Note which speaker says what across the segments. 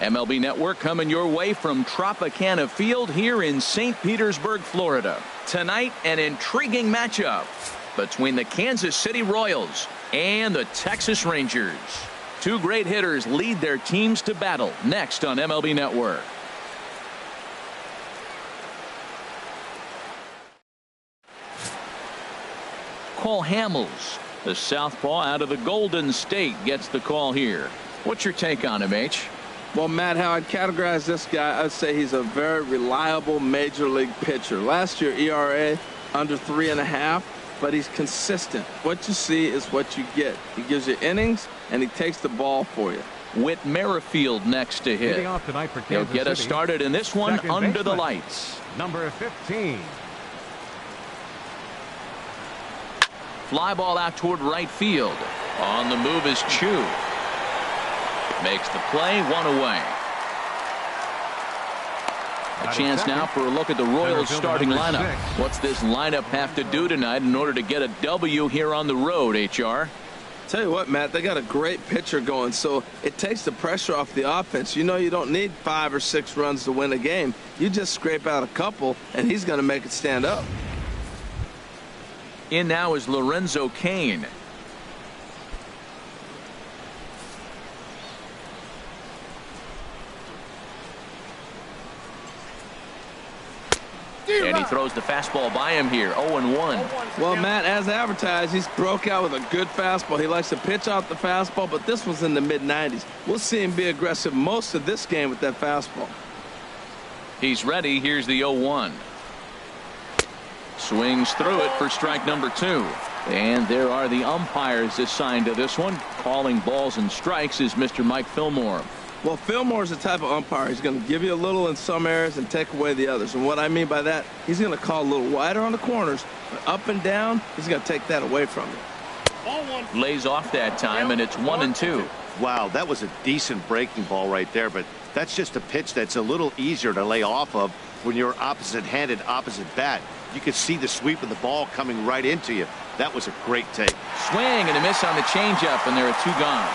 Speaker 1: MLB Network coming your way from Tropicana Field here in St. Petersburg, Florida. Tonight, an intriguing matchup between the Kansas City Royals and the Texas Rangers. Two great hitters lead their teams to battle next on MLB Network. Cole Hamels, the southpaw out of the Golden State, gets the call here. What's your take on him, H?
Speaker 2: Well, Matt, how I'd categorize this guy, I'd say he's a very reliable major league pitcher. Last year, ERA under 3.5, but he's consistent. What you see is what you get. He gives you innings, and he takes the ball for you.
Speaker 1: Whit Merrifield next to hit. He'll get us started in this one under the lights.
Speaker 3: Number 15.
Speaker 1: Fly ball out toward right field. On the move is Chu. Makes the play, one away. A chance now for a look at the Royals starting lineup. What's this lineup have to do tonight in order to get a W here on the road, HR?
Speaker 2: Tell you what, Matt, they got a great pitcher going, so it takes the pressure off the offense. You know you don't need 5 or 6 runs to win a game. You just scrape out a couple, and he's going to make it stand up.
Speaker 1: In now is Lorenzo Cain. And he throws the fastball by him here. 0-1.
Speaker 2: Well, Matt, as advertised, he's broke out with a good fastball. He likes to pitch out the fastball, but this was in the mid-90s. We'll see him be aggressive most of this game with that fastball.
Speaker 1: He's ready. Here's the 0-1. Swings through it for strike number 2. And there are the umpires assigned to this one. Calling balls and strikes is Mr. Mike Fillmore.
Speaker 2: Well, Fillmore's the type of umpire. He's going to give you a little in some areas and take away the others. And what I mean by that, he's going to call a little wider on the corners, but up and down, he's going to take that away from you.
Speaker 1: Lays off that time, and it's 1-2.
Speaker 4: Wow, that was a decent breaking ball right there, but that's just a pitch that's a little easier to lay off of when you're opposite-handed, opposite bat. You could see the sweep of the ball coming right into you. That was a great take.
Speaker 1: Swing and a miss on the changeup, and there are 2 gone.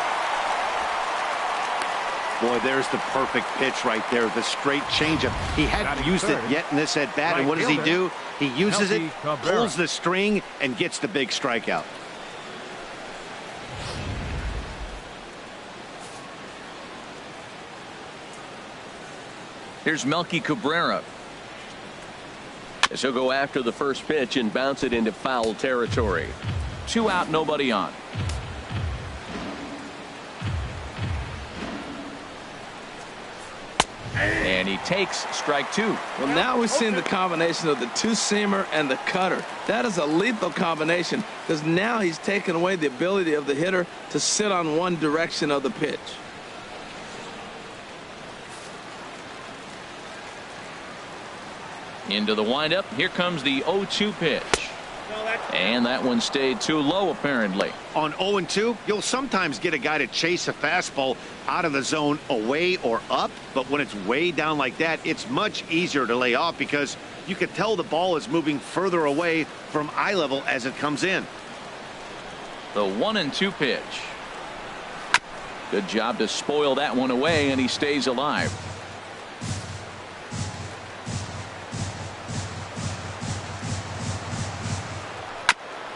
Speaker 4: Boy, there's the perfect pitch right there, the straight changeup. He hadn't used it yet in this at-bat, and what does he do? He uses it, pulls the string, and gets the big strikeout.
Speaker 1: Here's Melky Cabrera. As he'll go after the first pitch and bounce it into foul territory. 2 out, nobody on. And he takes strike 2.
Speaker 2: Well, now we've seen the combination of the 2-seamer and the cutter. That is a lethal combination because now he's taken away the ability of the hitter to sit on one direction of the pitch.
Speaker 1: Into the windup. Here comes the 0-2 pitch. And that one stayed too low, apparently.
Speaker 4: On 0-2, you'll sometimes get a guy to chase a fastball out of the zone away or up, but when it's way down like that, it's much easier to lay off because you can tell the ball is moving further away from eye level as it comes in.
Speaker 1: The 1-2 pitch. Good job to spoil that one away, and he stays alive.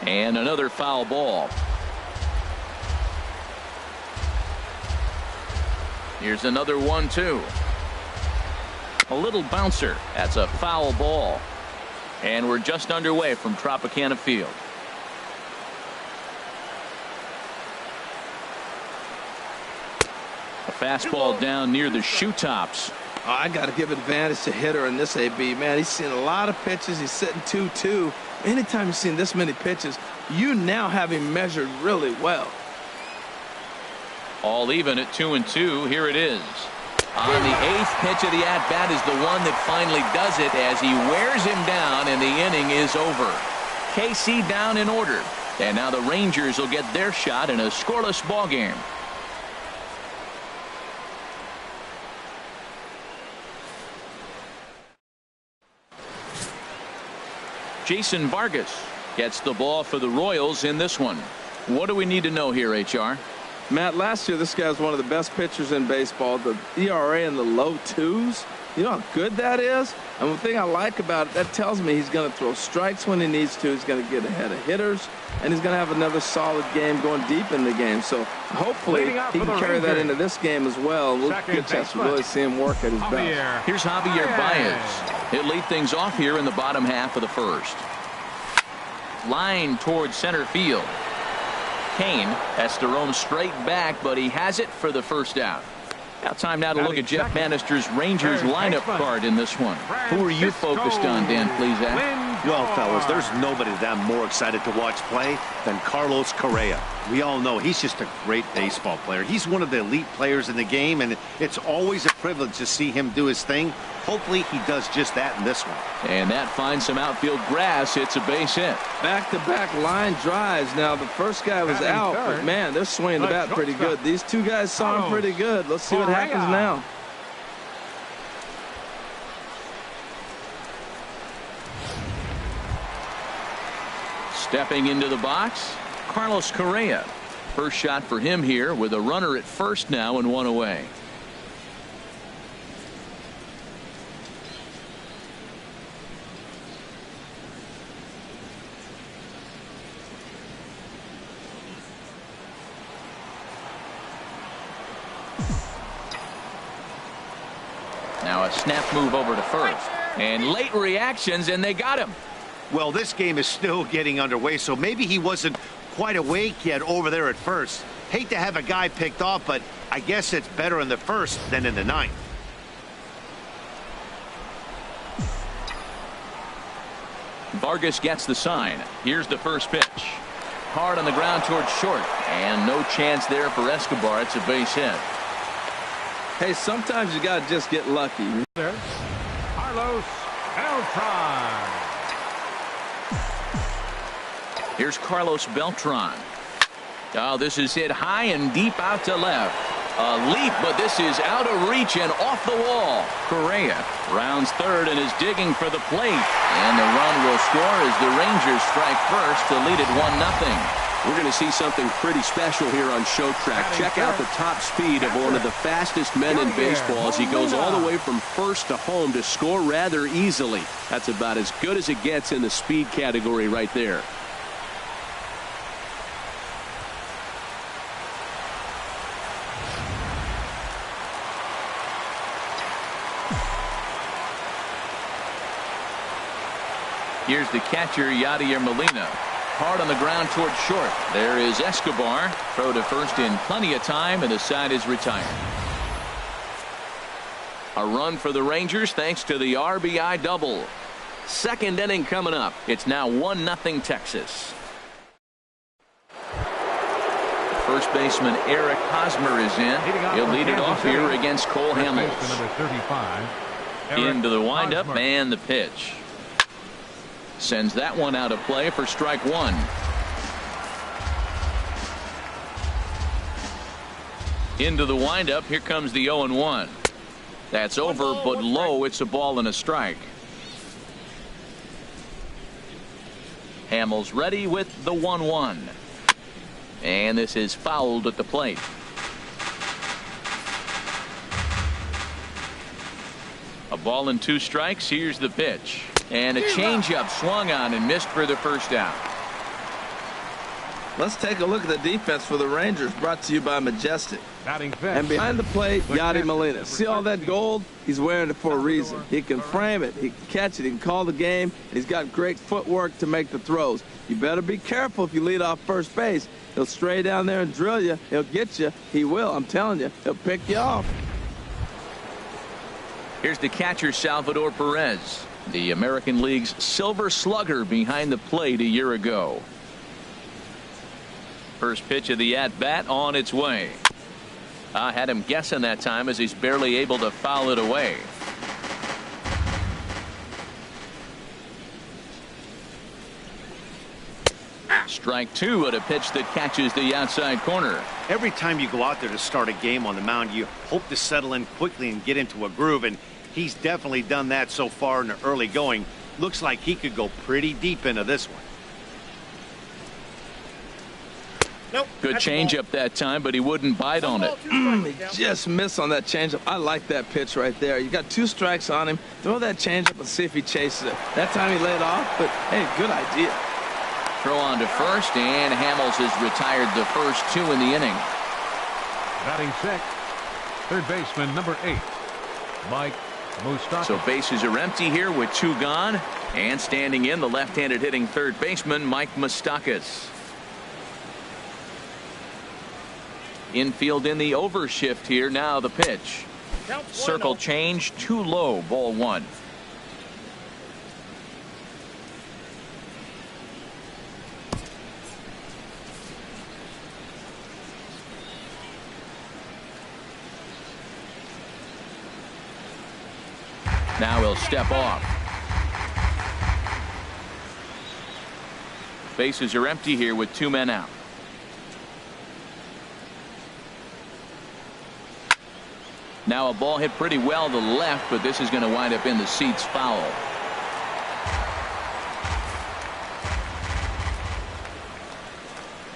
Speaker 1: And another foul ball. Here's another 1-2. A little bouncer. That's a foul ball. And we're just underway from Tropicana Field. A fastball down near the shoe tops.
Speaker 2: Oh, I got to give advantage to hitter in this AB. Man, he's seen a lot of pitches. He's sitting 2-2. Anytime you've seen this many pitches, you now have him measured really well.
Speaker 1: All even at 2-2. Here it is. On the 8th pitch of the at-bat is the one that finally does it as he wears him down, and the inning is over. KC down in order. And now the Rangers will get their shot in a scoreless ball game. Jason Vargas gets the ball for the Royals in this one. What do we need to know here, HR?
Speaker 2: Matt, last year this guy was one of the best pitchers in baseball. The ERA in the low 2s. You know how good that is? And the thing I like about it, that tells me he's going to throw strikes when he needs to. He's going to get ahead of hitters, and he's going to have another solid game going deep in the game. So hopefully he can carry that into this game as well. We'll get a chance to really see him work at his best.
Speaker 1: Here's Javier Baez. He'll lead things off here in the bottom half of the first. Line towards center field. Kane has to roam straight back, but he has it for the first out. Now time now to look at Jeff Bannister's Rangers lineup card in this one. Who are you focused on, Dan Plesac?
Speaker 4: Well, fellas, there's nobody that I'm more excited to watch play than Carlos Correa. We all know he's just a great baseball player. He's one of the elite players in the game, and it's always a privilege to see him do his thing. Hopefully he does just that in this one.
Speaker 1: And that finds some outfield grass. It's a base hit.
Speaker 2: Back-to-back line drives. Now, the first guy was out, but, man, they're swinging the bat pretty good. These two guys saw him pretty good. Let's see what happens now.
Speaker 1: Stepping into the box, Carlos Correa. First shot for him here with a runner at first now and one away. Now a snap move over to first. And late reactions, and they got him.
Speaker 4: Well, this game is still getting underway, so maybe he wasn't quite awake yet over there at first. Hate to have a guy picked off, but I guess it's better in the first than in the ninth.
Speaker 1: Vargas gets the sign. Here's the first pitch. Hard on the ground towards short. And no chance there for Escobar. It's a base hit.
Speaker 2: Hey, sometimes you got to just get lucky.
Speaker 3: Carlos Beltran.
Speaker 1: Here's Carlos Beltran. Oh, this is hit high and deep out to left. A leap, but this is out of reach and off the wall. Correa rounds third and is digging for the plate. And the run will score as the Rangers strike first to lead it 1-0.
Speaker 5: We're going to see something pretty special here on Show Track. Check out the top speed of one of the fastest men in baseball as he goes all the way from first to home to score rather easily. That's about as good as it gets in the speed category right there.
Speaker 1: Here's the catcher, Yadier Molina. Hard on the ground towards short. There is Escobar. Throw to first in plenty of time, and the side is retired. A run for the Rangers thanks to the RBI double. Second inning coming up. It's now 1-0 Texas. First baseman Eric Hosmer is in. He'll lead it off here against Cole Hamels. Into the windup and the pitch. Sends that one out of play for strike one. Into the windup. Here comes the 0-1. That's over, but low. It's a ball and a strike. Hamels ready with the 1-1. And this is fouled at the plate. A ball and 2 strikes. Here's the pitch. And a changeup swung on and missed for the first out.
Speaker 2: Let's take a look at the defense for the Rangers, brought to you by Majestic. And behind the plate, Yadier Molina. See all that gold? He's wearing it for a reason. He can frame it, he can catch it, he can call the game, and he's got great footwork to make the throws. You better be careful if you lead off first base. He'll stray down there and drill you. He'll get you. He will, I'm telling you. He'll pick you off.
Speaker 1: Here's the catcher, Salvador Perez. The American League's Silver Slugger behind the plate a year ago. First pitch of the at-bat on its way. I had him guessing that time as he's barely able to foul it away. Strike two at a pitch that catches the outside corner.
Speaker 4: Every time you go out there to start a game on the mound, you hope to settle in quickly and get into a groove, and he's definitely done that so far in the early going. Looks like he could go pretty deep into this one.
Speaker 1: Good changeup that time, but he wouldn't bite on it.
Speaker 2: He just missed on that changeup. I like that pitch right there. You got 2 strikes on him. Throw that changeup and see if he chases it. That time he laid off, but hey, good idea.
Speaker 1: Throw on to first, and Hamels has retired the first 2 in the inning.
Speaker 3: Batting sixth, third baseman number 8, Mike Moustakas.
Speaker 1: So bases are empty here with 2 gone, and standing in the left-handed hitting third baseman Mike Moustakas. Infield in the overshift here. Now the pitch. Circle change, too low, ball 1. Now he'll step off. Bases are empty here with 2 men out. Now a ball hit pretty well to the left, but this is going to wind up in the seats foul.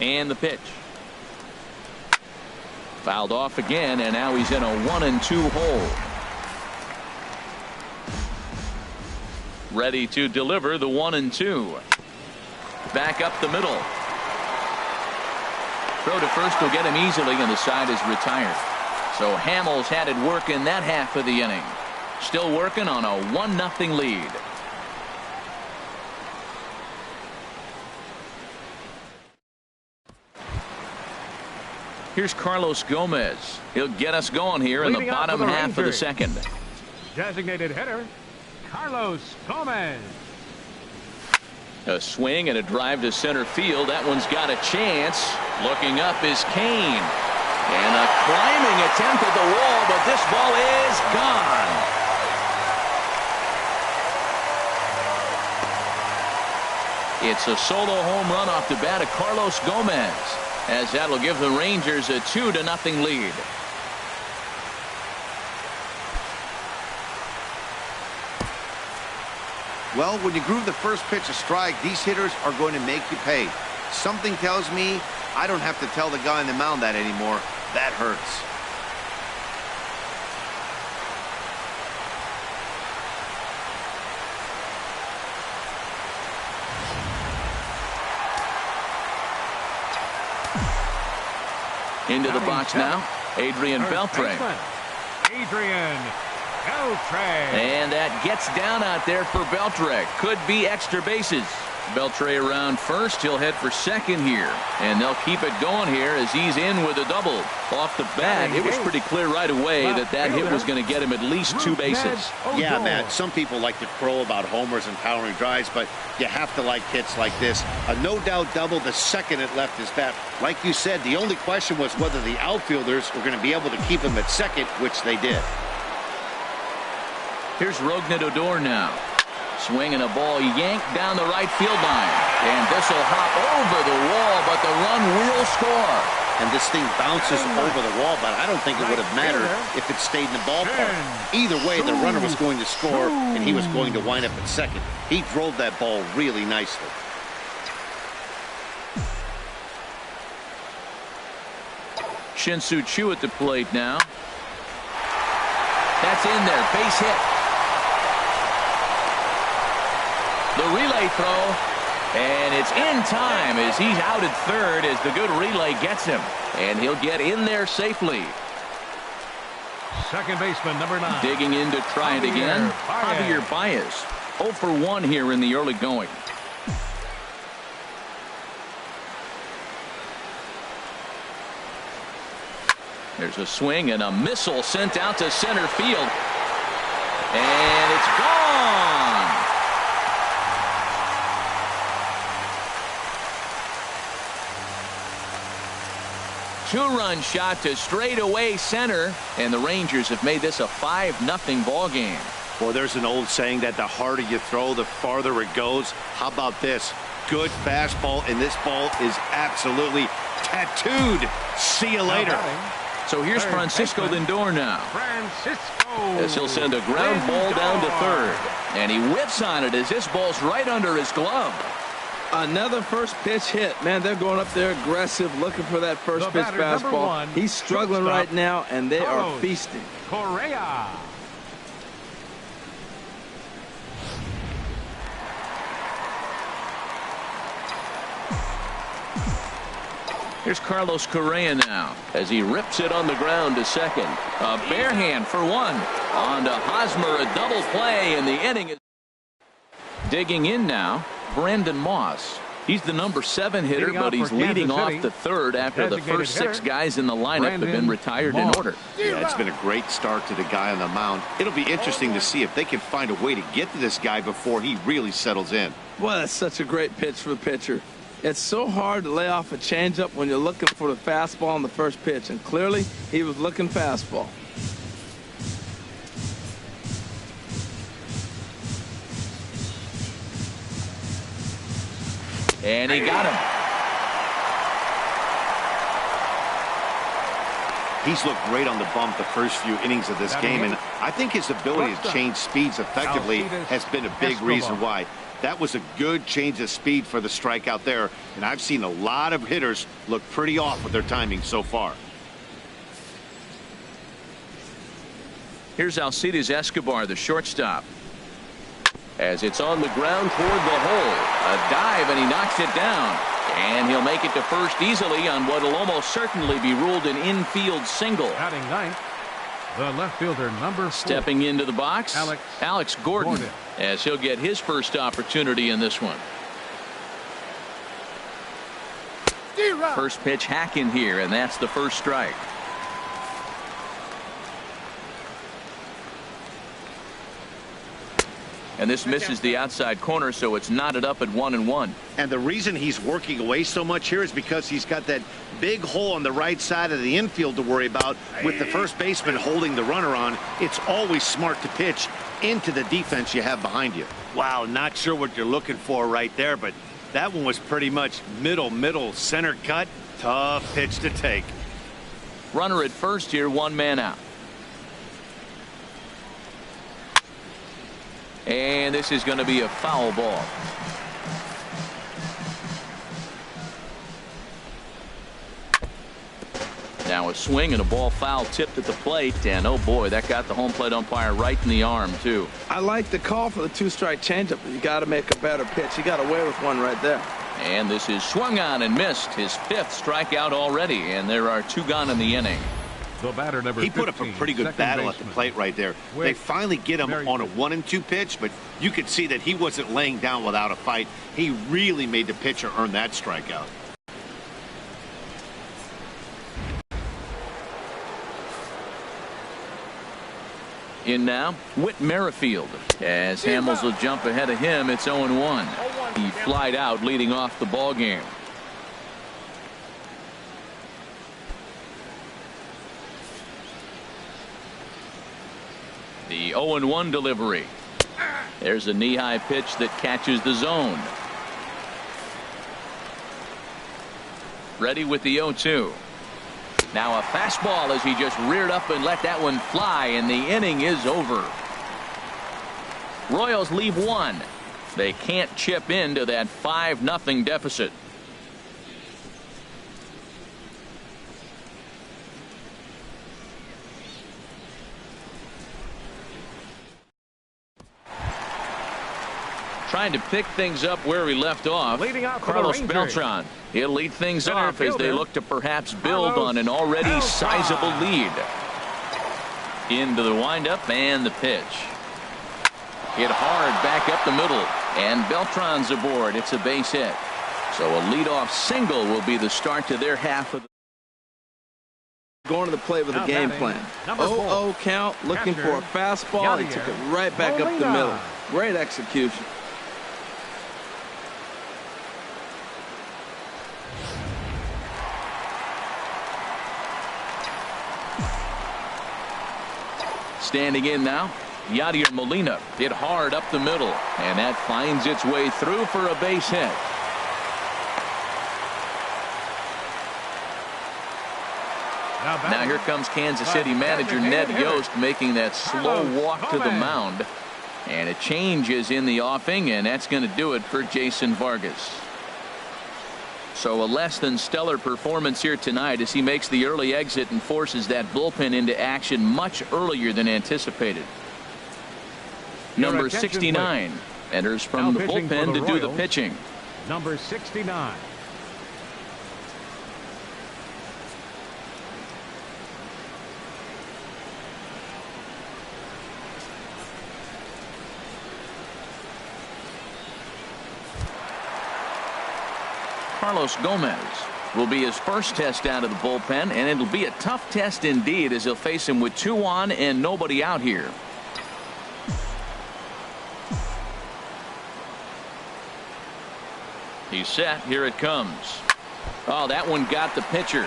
Speaker 1: And the pitch. Fouled off again, and now he's in a 1-2 hole. Ready to deliver the 1-2. Back up the middle. Throw to first will get him easily, and the side is retired. So Hamels had it work in that half of the inning. Still working on a 1-0 lead. Here's Carlos Gomez. He'll get us going here in the bottom half of the second.
Speaker 3: Designated hitter, Carlos Gomez.
Speaker 1: A swing and a drive to center field. That one's got a chance. Looking up is Kane. And a climbing attempt at the wall, but this ball is gone. It's a solo home run off the bat of Carlos Gomez, as that'll give the Rangers a 2-0 lead.
Speaker 4: Well, when you groove the first pitch a strike, these hitters are going to make you pay. Something tells me I don't have to tell the guy on the mound that anymore. That hurts.
Speaker 1: Into the box now, Adrian Beltre.
Speaker 3: Adrian Beltre.
Speaker 1: And that gets down out there for Beltre. Could be extra bases. Beltre around first. He'll head for second here. And they'll keep it going here as he's in with a double. Off the bat, it was pretty clear right away that that hit was going to get him at least 2 bases.
Speaker 4: Yeah, Matt, some people like to crow about homers and powering drives, but you have to like hits like this. A no-doubt double the second it left his bat. Like you said, the only question was whether the outfielders were going to be able to keep him at second, which they did.
Speaker 1: Here's Rougned Odor now. Swinging a ball yanked down the right field line. And this will hop over the wall, but the run will score.
Speaker 4: And this thing bounces over the wall, but I don't think it would have mattered if it stayed in the ballpark. Either way, the runner was going to score, and he was going to wind up at second. He drove that ball really nicely.
Speaker 1: Shin-Soo Choo at the plate now. That's in there. Base hit. The relay throw, and it's in time as he's out at third as the good relay gets him, and he'll get in there safely.
Speaker 3: Second baseman number 9.
Speaker 1: Digging in to try it again. Javier Baez. 0 for 1 here in the early going. There's a swing and a missile sent out to center field, and it's gone. 2-run shot to straightaway center, and the Rangers have made this a 5-0 ball game.
Speaker 4: Well, there's an old saying that the harder you throw, the farther it goes. How about this? Good fastball, and this ball is absolutely tattooed. See you later.
Speaker 1: So here's Francisco Lindor now. As he'll send a ground ball down to third, and he whips on it as this ball's right under his glove.
Speaker 2: Another first pitch hit. Man, they're going up there aggressive, looking for that first pitch fastball. He's struggling right now, and they are feasting.
Speaker 3: Correa.
Speaker 1: Here's Carlos Correa now as he rips it on the ground to second. A bare hand for one. On to Hosmer, a double play, and the inning is digging in now. Brandon Moss. He's the number 7 hitter, but he's leading off the third after the first 6 guys in the lineup have been retired in order.
Speaker 4: Yeah, it's been a great start to the guy on the mound. It'll be interesting to see if they can find a way to get to this guy before he really settles in.
Speaker 2: Well, that's such a great pitch for the pitcher. It's so hard to lay off a changeup when you're looking for the fastball on the first pitch, and clearly he was looking fastball.
Speaker 1: And he got him.
Speaker 4: He's looked great on the bump the first few innings of this game, and I think his ability to change speeds effectively has been a big reason why. That was a good change of speed for the strikeout there, and I've seen a lot of hitters look pretty off with their timing so far.
Speaker 1: Here's Alcides Escobar, the shortstop. As it's on the ground toward the hole. A dive, and he knocks it down. And he'll make it to first easily on what will almost certainly be ruled an infield single.
Speaker 3: Batting ninth, the left fielder, number 4.
Speaker 1: Stepping into the box, Alex Gordon, as he'll get his first opportunity in this one. First pitch hack in here, and that's the first strike. And this misses the outside corner, so it's knotted up at 1-1.
Speaker 4: And the reason he's working away so much here is because he's got that big hole on the right side of the infield to worry about. With the first baseman holding the runner on, it's always smart to pitch into the defense you have behind you. Wow, not sure what you're looking for right there, but that one was pretty much middle, center cut. Tough pitch to take.
Speaker 1: Runner at first here, 1 man out. And this is going to be a foul ball. Now a swing and a ball foul tipped at the plate, and oh boy, that got the home plate umpire right in the arm too.
Speaker 2: I like the call for the 2-strike changeup, but you got to make a better pitch. He got away with one right there.
Speaker 1: And this is swung on and missed, his 5th strikeout already, and there are 2 gone in the inning.
Speaker 3: The batter, number 15,
Speaker 4: he put up a pretty good battle at the plate right there. They finally get him on a 1-2 pitch, but you could see that he wasn't laying down without a fight. He really made the pitcher earn that strikeout.
Speaker 1: In now, Whit Merrifield. As Hamels will jump ahead of him, it's 0-1. He flied out leading off the ball game. The 0-1 delivery. There's a knee-high pitch that catches the zone. Ready with the 0-2. Now a fastball as he just reared up and let that one fly, and the inning is over. Royals leave 1. They can't chip into that 5-0 deficit. Trying to pick things up where we left off. Carlos Beltran. He'll lead things off as they look to perhaps build on an already sizable lead. Into the windup and the pitch. Hit hard back up the middle, and Beltran's aboard. It's a base hit. So a leadoff single will be the start to their half of the
Speaker 2: going to the plate with a game plan. 0-0 count, looking for a fastball. He took it right back up the middle. Great execution.
Speaker 1: Standing in now, Yadier Molina hit hard up the middle, and that finds its way through for a base hit. Now here comes Kansas City manager Ned Yost making that slow walk to the mound. And a change is in the offing, and that's going to do it for Jason Vargas. So a less than stellar performance here tonight as he makes the early exit and forces that bullpen into action much earlier than anticipated. Number 69 enters from the bullpen to do the pitching.
Speaker 3: Number 69.
Speaker 1: Carlos Gomez will be his first test out of the bullpen, and it'll be a tough test indeed as he'll face him with 2 on and nobody out here. He's set. Here it comes. Oh, that one got the pitcher.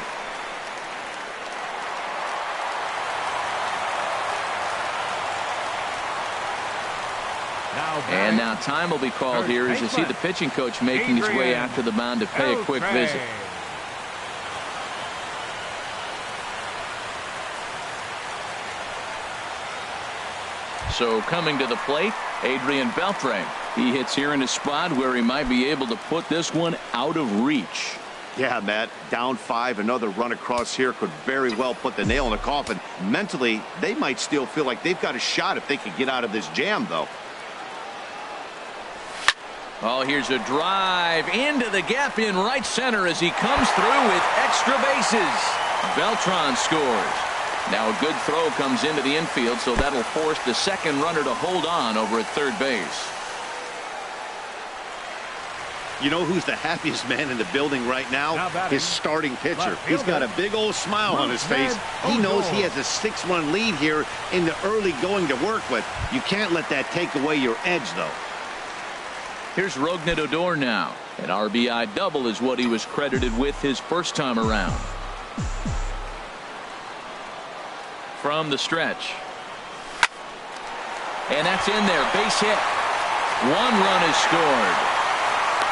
Speaker 1: And now time will be called here as you see the pitching coach making his way out to the mound to pay a quick visit. So coming to the plate, Adrian Beltre. He hits here in a spot where he might be able to put this one out of reach.
Speaker 4: Yeah, Matt, down 5, another run across here could very well put the nail in the coffin. Mentally, they might still feel like they've got a shot if they could get out of this jam, though.
Speaker 1: Oh, here's a drive into the gap in right center as he comes through with extra bases. Beltran scores. Now a good throw comes into the infield, so that'll force the second runner to hold on over at third base.
Speaker 4: You know who's the happiest man in the building right now? His starting pitcher. He's got a big old smile on his face. He knows he has a 6-run lead here in the early going to work with. You can't let that take away your edge, though.
Speaker 1: Here's Rougned Odor now. An RBI double is what he was credited with his first time around. From the stretch. And that's in there. Base hit. 1 run is scored.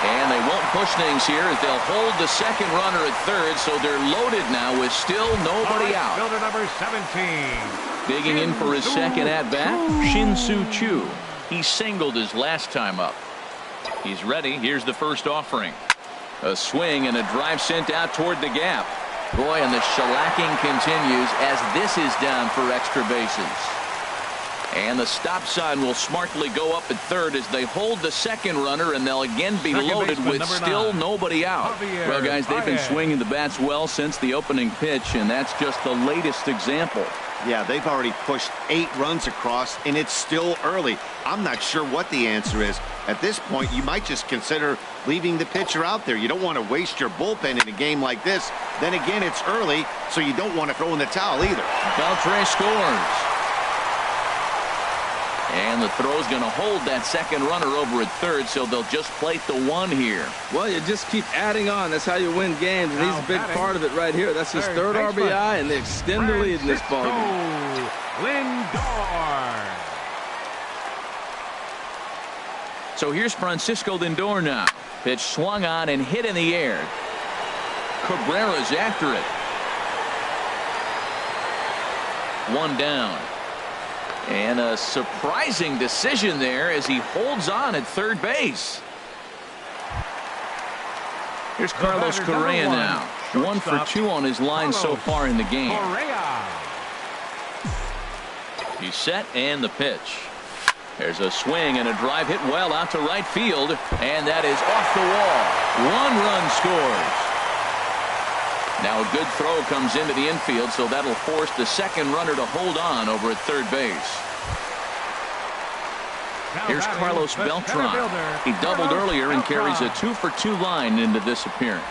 Speaker 1: And they won't push things here as they'll hold the second runner at third, so they're loaded now with still nobody out.
Speaker 3: Fielder number 17.
Speaker 1: Digging in for his second at-bat, Shin-Soo Choo. He singled his last time up. He's ready. Here's the first offering. A swing and a drive sent out toward the gap. Boy, and the shellacking continues as this is down for extra bases. And the stop sign will smartly go up at third as they hold the second runner, and they'll again be loaded with still nobody out. Well, guys, they've been swinging the bats well since the opening pitch, and that's just the latest example.
Speaker 4: Yeah, they've already pushed 8 runs across, and it's still early. I'm not sure what the answer is. At this point, you might just consider leaving the pitcher out there. You don't want to waste your bullpen in a game like this. Then again, it's early, so you don't want to throw in the towel either.
Speaker 1: Beltre scores. And the throw's going to hold that second runner over at third, so they'll just plate the 1 here.
Speaker 2: Well, you just keep adding on. That's how you win games, and he's a big part of it right here. That's his third RBI, and they extend the lead in this ballgame.
Speaker 3: Lindor.
Speaker 1: So here's Francisco Lindor now. Pitch swung on and hit in the air. Cabrera's after it. 1 down. And a surprising decision there as he holds on at third base. Here's Carlos Correa now. 1 for 2 on his line so far in the game. He's set and the pitch. There's a swing and a drive hit well out to right field. And that is off the wall. 1 run scores. Now a good throw comes into the infield, so that'll force the second runner to hold on over at third base. Here's Carlos Beltran. He doubled earlier and carries a 2 for 2 line into this appearance.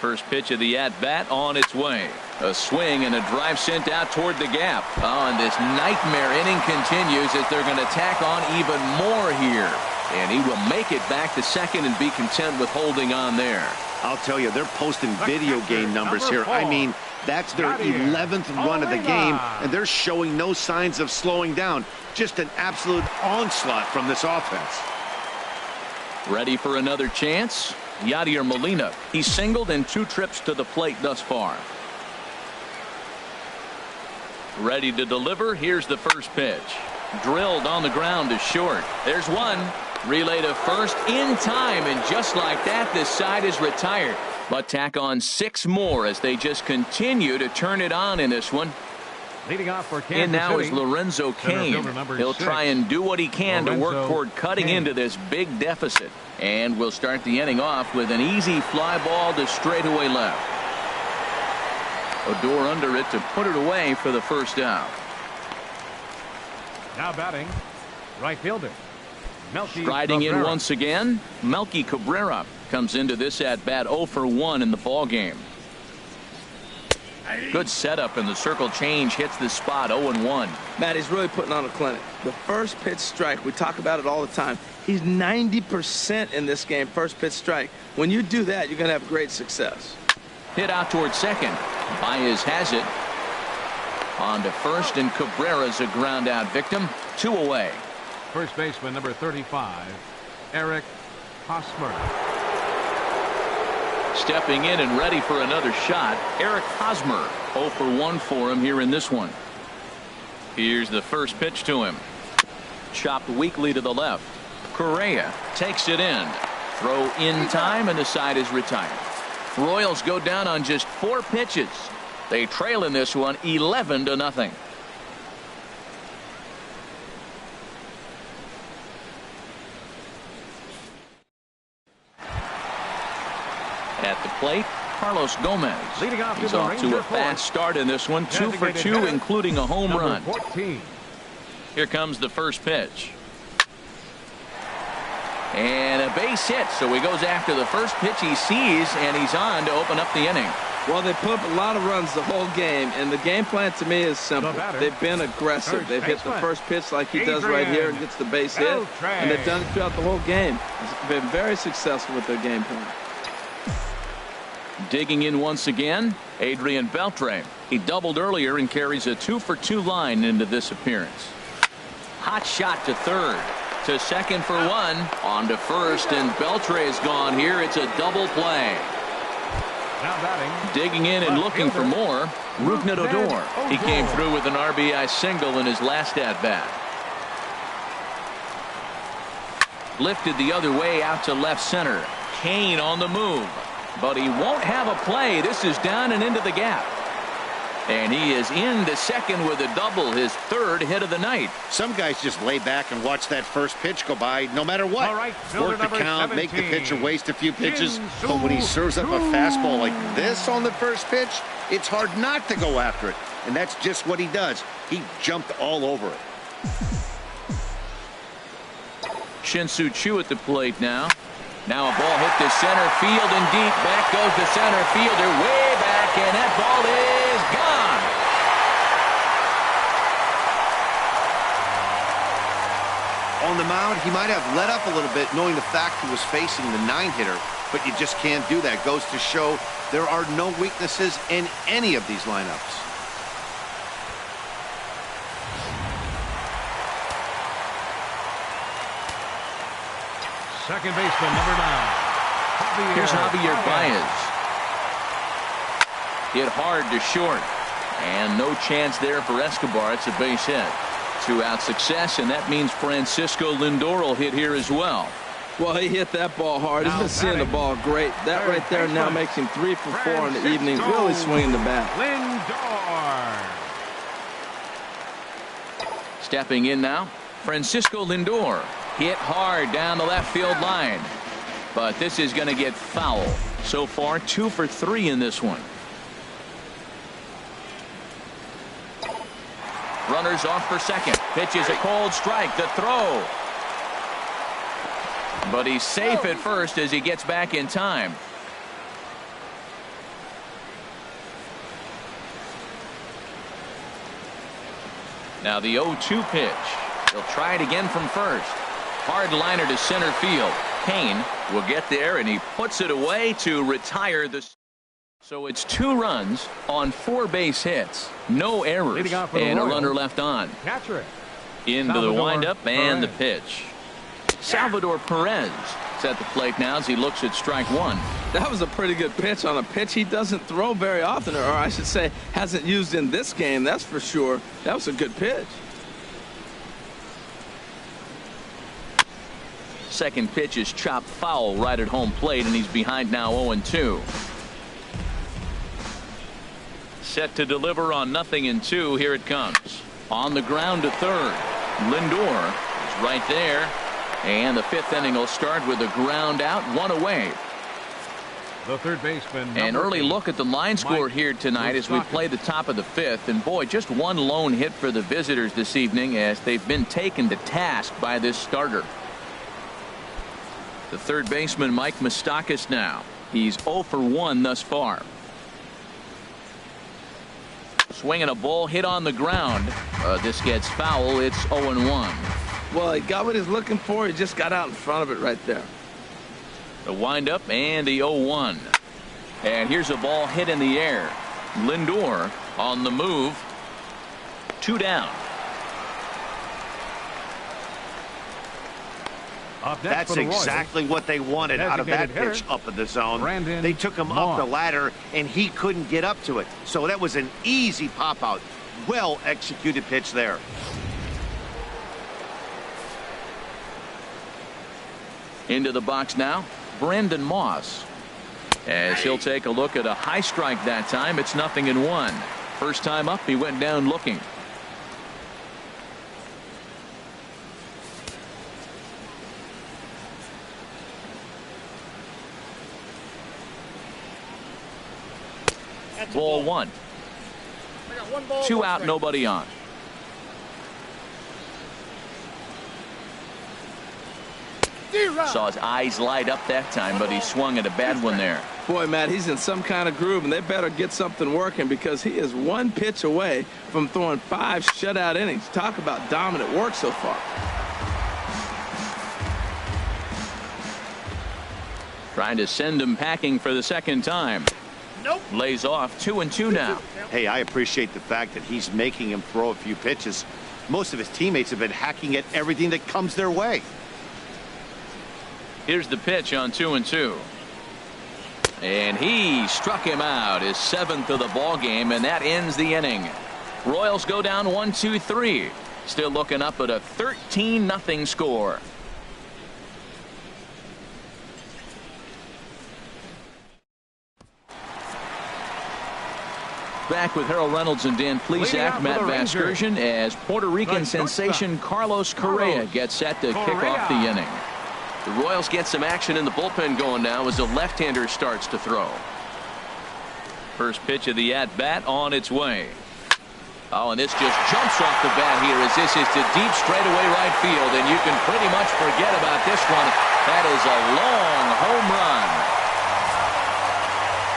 Speaker 1: First pitch of the at-bat on its way. A swing and a drive sent out toward the gap. Oh, and this nightmare inning continues as they're going to tack on even more here. And he will make it back to second and be content with holding on there.
Speaker 4: I'll tell you, they're posting video game numbers here. I mean, that's their 11th run of the game, and they're showing no signs of slowing down. Just an absolute onslaught from this offense.
Speaker 1: Ready for another chance? Yadier Molina. He's singled in 2 trips to the plate thus far. Ready to deliver. Here's the first pitch. Drilled on the ground to short. There's one. Relay to first in time, and just like that, this side is retired. But tack on 6 more as they just continue to turn it on in this one.
Speaker 3: Leading off for Kansas
Speaker 1: And now
Speaker 3: City,
Speaker 1: is Lorenzo Cain. He'll
Speaker 3: 6.
Speaker 1: try and do what he can to work toward cutting
Speaker 3: Cain.
Speaker 1: into this big deficit. And we'll start the inning off with an easy fly ball to straightaway left. Odor under it to put it away for the first out.
Speaker 3: Now batting, right fielder. Melky
Speaker 1: Striding in
Speaker 3: Cabrera.
Speaker 1: once again, Melky Cabrera comes into this at bat 0 for 1 in the ball game. Good setup, and the circle change hits the spot 0-1.
Speaker 2: Matt, he's really putting on a clinic. The first pitch strike, we talk about it all the time. He's 90% in this game, first pitch strike. When you do that, you're going to have great success.
Speaker 1: Hit out toward second. Baez has it. On to first, and Cabrera's a ground out victim. 2 away.
Speaker 3: First baseman number 35, Eric Hosmer.
Speaker 1: Stepping in and ready for another shot, Eric Hosmer. 0 for 1 for him here in this one. Here's the first pitch to him. Chopped weakly to the left. Correa takes it in. Throw in time, and the side is retired. Royals go down on just 4 pitches. They trail in this one 11-0. At the plate, Carlos Gomez.
Speaker 3: Leading off
Speaker 1: He's
Speaker 3: to the
Speaker 1: off to
Speaker 3: Ranger
Speaker 1: a fast start in this one. 2 for 2,
Speaker 3: Designated hitter,
Speaker 1: including a home
Speaker 3: number
Speaker 1: run.
Speaker 3: 14.
Speaker 1: Here comes the first pitch. And a base hit, so he goes after the first pitch he sees, and he's on to open up the inning.
Speaker 2: Well, they put up a lot of runs the whole game, and the game plan to me is simple.
Speaker 3: The batter,
Speaker 2: They've been aggressive.
Speaker 3: first
Speaker 2: They've hit the
Speaker 3: baseman,
Speaker 2: first pitch like he does right here and gets the base hit, and they've done it throughout the whole game. It's been very successful with their game plan.
Speaker 1: Digging in once again, Adrian Beltre. He doubled earlier and carries a 2 for 2 line into this appearance. Hot shot to third. To second for 1. On to first, and Beltre is gone here. It's a double play.
Speaker 3: Now batting,
Speaker 1: Digging in and looking for more, Rougned Odor. He came through with an RBI single in his last at-bat. Lifted the other way out to left center. Cain on the move. But he won't have a play. This is down and into the gap. And he is into second with a double, his 3rd hit of the night.
Speaker 4: Some guys just lay back and watch that first pitch go by no matter what.
Speaker 3: All right, fielder
Speaker 4: Work the
Speaker 3: number
Speaker 4: count, make the
Speaker 3: 17.
Speaker 4: pitcher waste a few pitches.
Speaker 3: Jin-Soo
Speaker 4: But when he serves up a
Speaker 3: Choo.
Speaker 4: fastball like this on the first pitch, it's hard not to go after it. And that's just what he does. He jumped all over it.
Speaker 1: Jin-Soo Choo at the plate now. Now a ball hit to center field and deep. Back goes the center fielder way back, and that ball is gone.
Speaker 4: On the mound, he might have let up a little bit knowing the fact he was facing the 9-hitter, but you just can't do that. Goes to show there are no weaknesses in any of these lineups.
Speaker 3: second baseman number 9.
Speaker 1: Here's Javier Baez. Hit hard to short. And no chance there for Escobar. It's a base hit. 2-out success, and that means Francisco Lindor will hit here as well.
Speaker 2: Well, he hit that ball hard. He's
Speaker 3: Now
Speaker 2: been seeing the
Speaker 3: batting,
Speaker 2: ball great. That right there now
Speaker 3: baseman,
Speaker 2: makes him 3 for 4 in the
Speaker 3: Francisco
Speaker 2: evening. Really swinging the bat.
Speaker 3: Lindor.
Speaker 1: Stepping in now, Francisco Lindor. Hit hard down the left field line. But this is going to get foul. So far, 2 for 3 in this one. Runners off for second. Pitch is a cold strike. The throw. But he's safe at first as he gets back in time. Now the 0-2 pitch. He'll try it again from first. Hard liner to center field. Cain will get there, and he puts it away to retire the. So it's 2 runs on 4 base hits. No errors,
Speaker 3: Leading off for the
Speaker 1: and a
Speaker 3: Royals,
Speaker 1: runner left on.
Speaker 3: Catcher.
Speaker 1: Into the
Speaker 3: Salvador
Speaker 1: windup and the
Speaker 3: Perez.
Speaker 1: pitch. Salvador Perez is at the plate now as he looks at strike 1.
Speaker 2: That was a pretty good pitch on a pitch he doesn't throw very often, or I should say hasn't used in this game, that's for sure. That was a good pitch.
Speaker 1: second pitch is chopped foul right at home plate, and he's behind now 0-2. Set to deliver on 0-2. Here it comes. On the ground to third. Lindor is right there. And the fifth inning will start with a ground out, one away.
Speaker 3: The third baseman.
Speaker 1: An early look at the line score here tonight as we play the top of the fifth. And boy, just one lone hit for the visitors this evening as they've been taken to task by this starter. The third baseman, Mike Moustakas, now. He's 0 for 1 thus far. Swinging a ball hit on the ground. This gets foul. It's 0-1.
Speaker 2: Well, he got what he's looking for. He just got out in front of it right there.
Speaker 1: The windup and the 0-1. And here's a ball hit in the air. Lindor on the move. 2 down.
Speaker 4: That's exactly what they wanted out of that pitch up in the zone. They took him up the ladder, and he couldn't get up to it. So that was an easy pop-out. Well-executed pitch there.
Speaker 1: Into the box now, Brandon Moss. As he'll take a look at a high strike that time. It's 0-1. First time up, he went down looking. Ball 1. 2 out, nobody on. Saw his eyes light up that time, but he swung at a bad one there.
Speaker 2: Boy, Matt, he's in some kind of groove, and they better get something working because he is one pitch away from throwing 5 shutout innings. Talk about dominant work so far.
Speaker 1: Trying to send him packing for the second time.
Speaker 4: Nope.
Speaker 1: Lays off 2-2 now.
Speaker 4: Hey, I appreciate the fact that he's making him throw a few pitches. Most of his teammates have been hacking at everything that comes their way.
Speaker 1: Here's the pitch on 2-2. And he struck him out, his 7th of the ball game, and that ends the inning. Royals go down 1-2-3. Still looking up at a 13-0 score. Back with Harold Reynolds and Dan Plesac, Matt Vasgersian, as Puerto Rican sensation Carlos Correa gets set to kick off the inning. The Royals get some action in the bullpen going now as the left-hander starts to throw. First pitch of the at-bat on its way. Oh, and this just jumps off the bat here as this is to deep straightaway right field, and you can pretty much forget about this one. That is a long home run.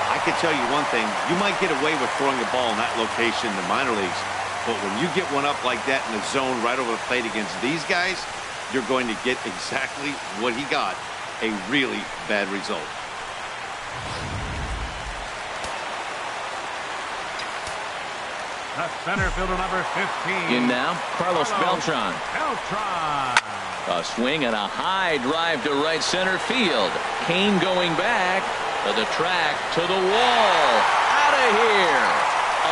Speaker 4: I can tell you one thing. You might get away with throwing a ball in that location in the minor leagues, but when you get one up like that in the zone right over the plate against these guys, you're going to get exactly what he got, a really bad result.
Speaker 3: The center fielder number 15.
Speaker 1: In now, Carlos Beltran. A swing and a high drive to right center field. Kane going back to the track, to the wall. Out of here.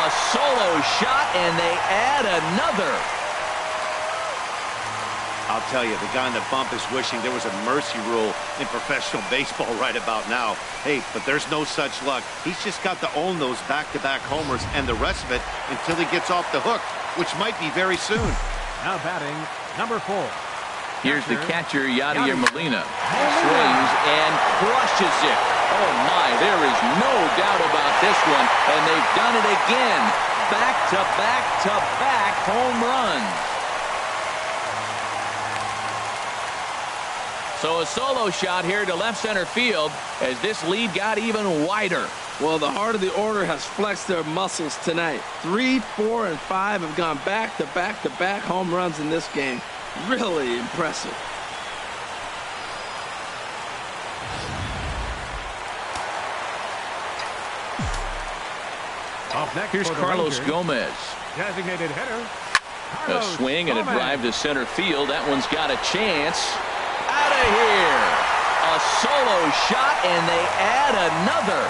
Speaker 1: A solo shot, and they add another.
Speaker 4: I'll tell you, the guy in the bump is wishing there was a mercy rule in professional baseball right about now. Hey, but there's no such luck. He's just got to own those back-to-back homers and the rest of it until he gets off the hook, which might be very soon.
Speaker 3: Now batting, number 4.
Speaker 1: Here's the catcher, Yadier Molina. Swings and crushes it. Oh, my, there is no doubt about this one. And they've done it again. Back-to-back-to-back home runs. So a solo shot here to left center field as this lead got even wider.
Speaker 2: Well, the heart of the order has flexed their muscles tonight. 3, 4, and 5 have gone back-to-back-to-back home runs in this game. Really impressive.
Speaker 3: Up next,
Speaker 1: here's Carlos Gomez.
Speaker 3: Designated hitter.
Speaker 1: A swing and a drive to center field. That one's got a chance. Out of here. A solo shot, and they add another.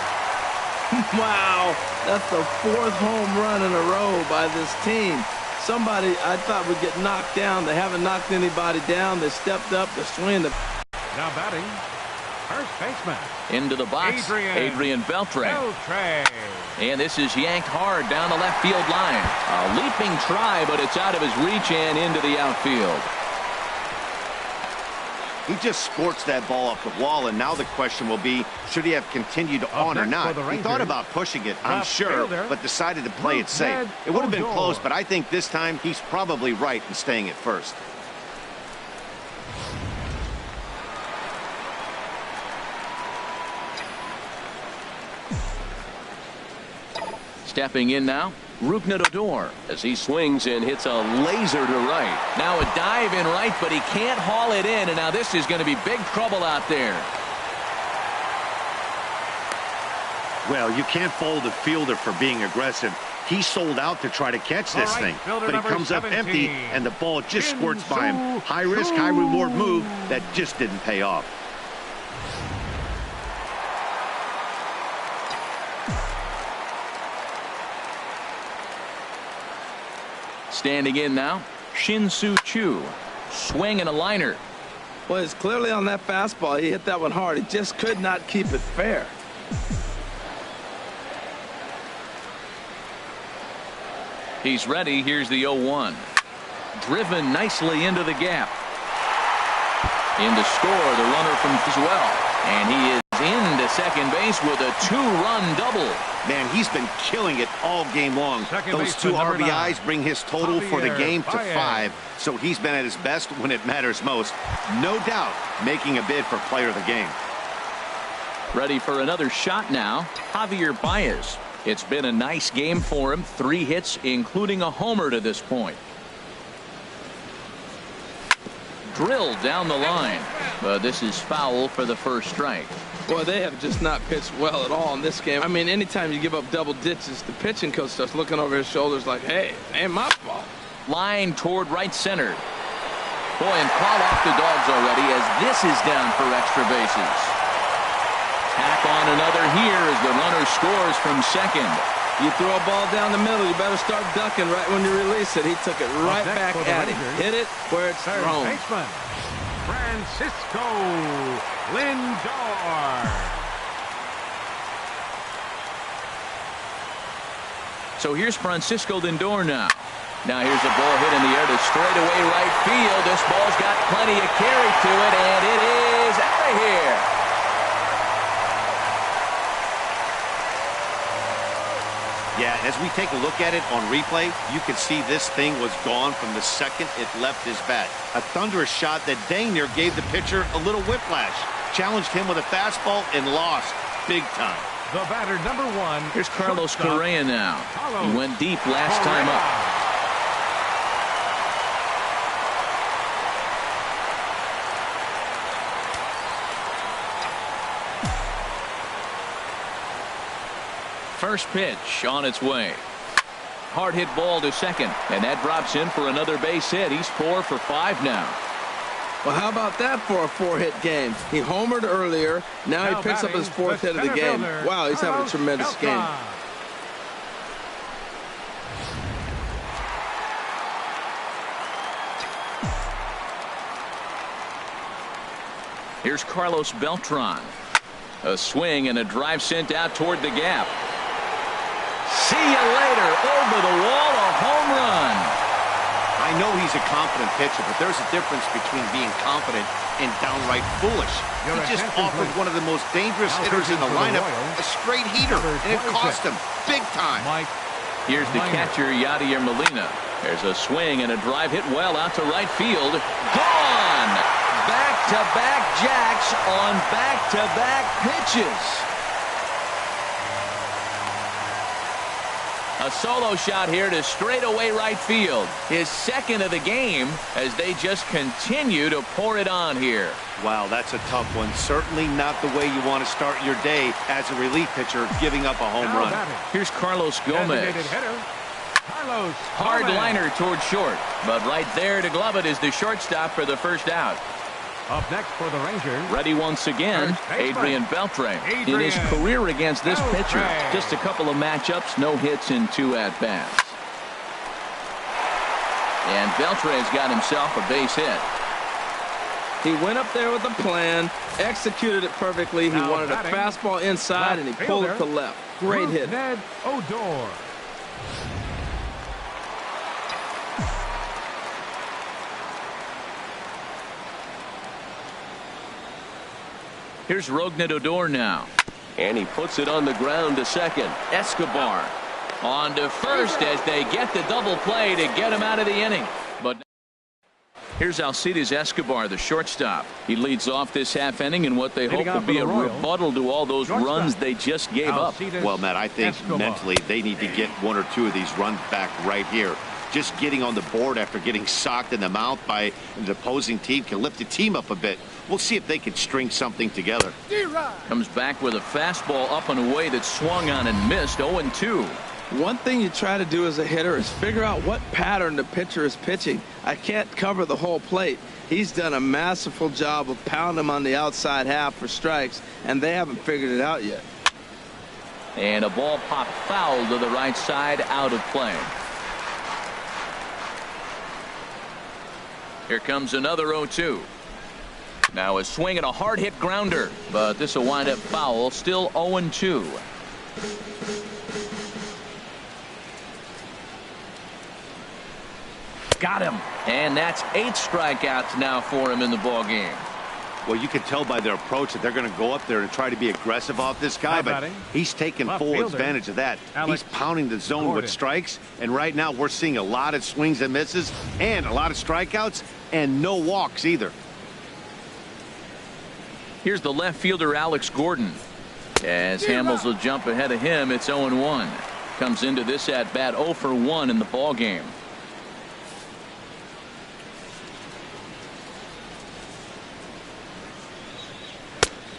Speaker 2: Wow, that's the 4th home run in a row by this team. Somebody I thought would get knocked down. They haven't knocked anybody down. They stepped up, the swing.
Speaker 3: Now batting, first baseman.
Speaker 1: Into the box, Adrian Beltre. And this is yanked hard down the left field line. A leaping try, but it's out of his reach and into the outfield.
Speaker 4: He just scorched that ball off the wall, and now the question will be, should he have continued on or not? He thought about pushing it, I'm sure, but decided to play it safe. It would have been close, but I think this time he's probably right in staying at first.
Speaker 1: Stepping in now, Odor, as he swings and hits a laser to right. Now a dive in right, but he can't haul it in, and now this is going to be big trouble out there.
Speaker 4: Well, you can't fault the fielder for being aggressive. He sold out to try to catch this thing, but he comes up empty, and the ball just squirts by him. High risk, high reward move that just didn't pay off.
Speaker 1: Standing in now, Shin-Soo Choo. Swing and a liner.
Speaker 2: Well, it's clearly on that fastball. He hit that one hard. He just could not keep it fair.
Speaker 1: He's ready. Here's the 0-1. Driven nicely into the gap. In to score, the runner from as well. And he is into second base with a 2-run double.
Speaker 4: Man, he's been killing it all game long. Those 2 RBIs bring his total for the game to 5, so he's been at his best when it matters most. No doubt making a bid for player of the game.
Speaker 1: Ready for another shot now, Javier Baez. It's been a nice game for him. 3 hits, including a homer to this point. Drilled down the line, but this is foul for the first strike.
Speaker 2: Boy, they have just not pitched well at all in this game. I mean, anytime you give up double ditches, the pitching coach starts looking over his shoulders like, hey, it ain't my fault.
Speaker 1: Line toward right center. Boy, and call off the dogs already as this is down for extra bases. Tack on another here as the runner scores from second.
Speaker 2: You throw a ball down the middle, you better start ducking right when you release it. He took it right back at him. Hit it where it's thrown.
Speaker 3: Baseman, Francisco Lindor.
Speaker 1: So here's Francisco Lindor now. Now here's a ball hit in the air to straightaway right field. This ball's got plenty of carry to it, and it is out of here.
Speaker 4: Yeah, as we take a look at it on replay, you can see this thing was gone from the second it left his bat. A thunderous shot that dang near gave the pitcher a little whiplash. Challenged him with a fastball and lost big time.
Speaker 3: The batter, number 1.
Speaker 1: Here's Carlos Correa now. He went deep last time up. First pitch on its way. Hard hit ball to second, and that drops in for another base hit. He's 4 for 5 now.
Speaker 2: Well, how about that for a 4-hit game? He homered earlier. Now he picks up his 4th hit of the game. Wow, he's having a tremendous game.
Speaker 1: Here's Carlos Beltran. A swing and a drive sent out toward the gap. See you later. Over the wall, a home run.
Speaker 4: I know he's a confident pitcher, but there's a difference between being confident and downright foolish. He just offered one of the most dangerous hitters in the lineup a straight heater, and it cost him big time.
Speaker 1: Here's the catcher, Yadier Molina. There's a swing and a drive hit well out to right field. Gone! Back-to-back jacks on back-to-back pitches. A solo shot here to straightaway right field. His second of the game as they just continue to pour it on here.
Speaker 4: Wow, that's a tough one. Certainly not the way you want to start your day as a relief pitcher, giving up a home run.
Speaker 1: Here's Carlos Gomez. Hard liner toward short, but right there to glove it is the shortstop for the first out.
Speaker 3: Up next for the Rangers.
Speaker 1: Ready once again, Adrian Beltre. In his career against this pitcher, just a couple of matchups, no hits in 2 at-bats. And Beltre's got himself a base hit.
Speaker 2: He went up there with a plan, executed it perfectly. He wanted a fastball inside, and he pulled it to left. Great hit.
Speaker 3: Ned Odor.
Speaker 1: Here's Rougned Odor now.
Speaker 5: And he puts it on the ground to second.
Speaker 1: Escobar on to first as they get the double play to get him out of the inning. But here's Alcides Escobar, the shortstop. He leads off this half inning in what they hope will be a rebuttal to all those runs they just gave up.
Speaker 4: Well, Matt, I think mentally they need to get one or two of these runs back right here. Just getting on the board after getting socked in the mouth by the opposing team can lift the team up a bit. We'll see if they can string something together.
Speaker 1: Comes back with a fastball up and away that swung on and missed. 0-2.
Speaker 2: One thing you try to do as a hitter is figure out what pattern the pitcher is pitching. I can't cover the whole plate. He's done a masterful job of pounding him on the outside half for strikes, and they haven't figured it out yet.
Speaker 1: And a ball popped foul to the right side, out of play. Here comes another 0-2. Now a swing and a hard hit grounder, but this will wind up foul. Still 0-2. Got him. And that's 8 strikeouts now for him in the ball game.
Speaker 4: Well, you can tell by their approach that they're going to go up there and try to be aggressive off this guy, but he's taking full advantage of that. He's pounding the zone with strikes, and right now we're seeing a lot of swings and misses and a lot of strikeouts and no walks either.
Speaker 1: Here's the left fielder, Alex Gordon. As Hamels will jump ahead of him, it's 0-1. Comes into this at bat 0 for 1 in the ball game.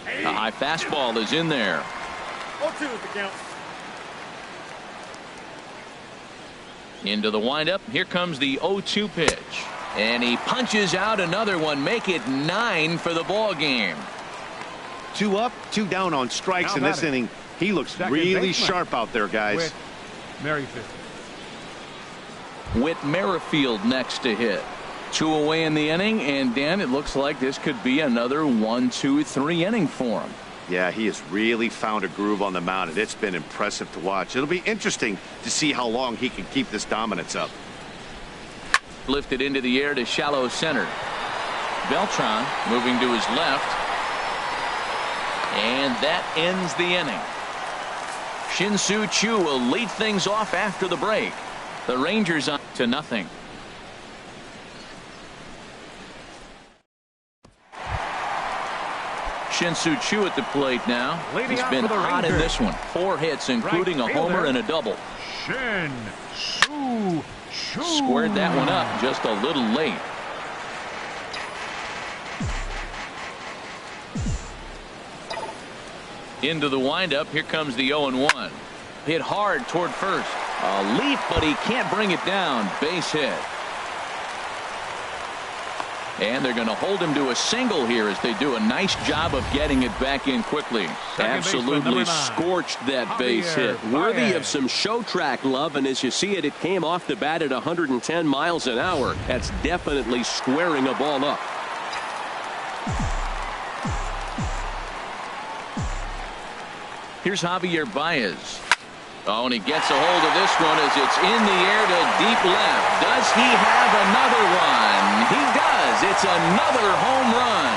Speaker 1: A high fastball is in there.
Speaker 6: 0-2 is the count.
Speaker 1: Into the windup. Here comes the 0-2 pitch. And he punches out another one. Make it 9 for the ball game.
Speaker 4: 2 up, 2 down on strikes in this inning. He looks really sharp out there, guys.
Speaker 1: Whit Merrifield next to hit. 2 away in the inning, and Dan, it looks like this could be another 1-2-3 inning for him.
Speaker 4: Yeah, he has really found a groove on the mound, and it's been impressive to watch. It'll be interesting to see how long he can keep this dominance up.
Speaker 1: Lifted into the air to shallow center. Beltran moving to his left. And that ends the inning. Shin-Soo Choo will lead things off after the break. The Rangers on to 0. Shin-Soo Choo at the plate now. He's been hot in this one. 4 hits, including a homer and a double.
Speaker 3: Shin-Soo Choo.
Speaker 1: Squared that one up just a little late. Into the windup. Here comes the 0-1. Hit hard toward first. A leap, but he can't bring it down. Base hit. And they're going to hold him to a single here as they do a nice job of getting it back in quickly.
Speaker 5: Absolutely scorched that base hit. Worthy of some show track love, and as you see it, it came off the bat at 110 miles an hour. That's definitely squaring a ball up.
Speaker 1: Here's Javier Baez. Oh, and he gets a hold of this one as it's in the air to deep left. Does he have another one? He does. It's another home run.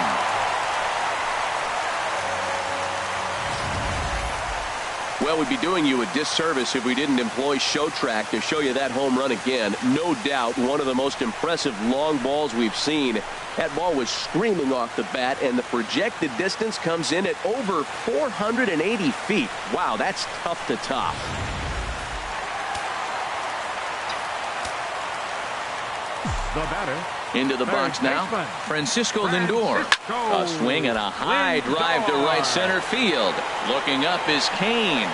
Speaker 1: Well, we'd be doing you a disservice if we didn't employ Show Track to show you that home run again. No doubt one of the most impressive long balls we've seen. That ball was screaming off the bat, and the projected distance comes in at over 480 feet. Wow, that's tough to top.
Speaker 3: The batter.
Speaker 1: Into the box now, Francisco Lindor. A swing and a high drive to right center field. Looking up is Kane.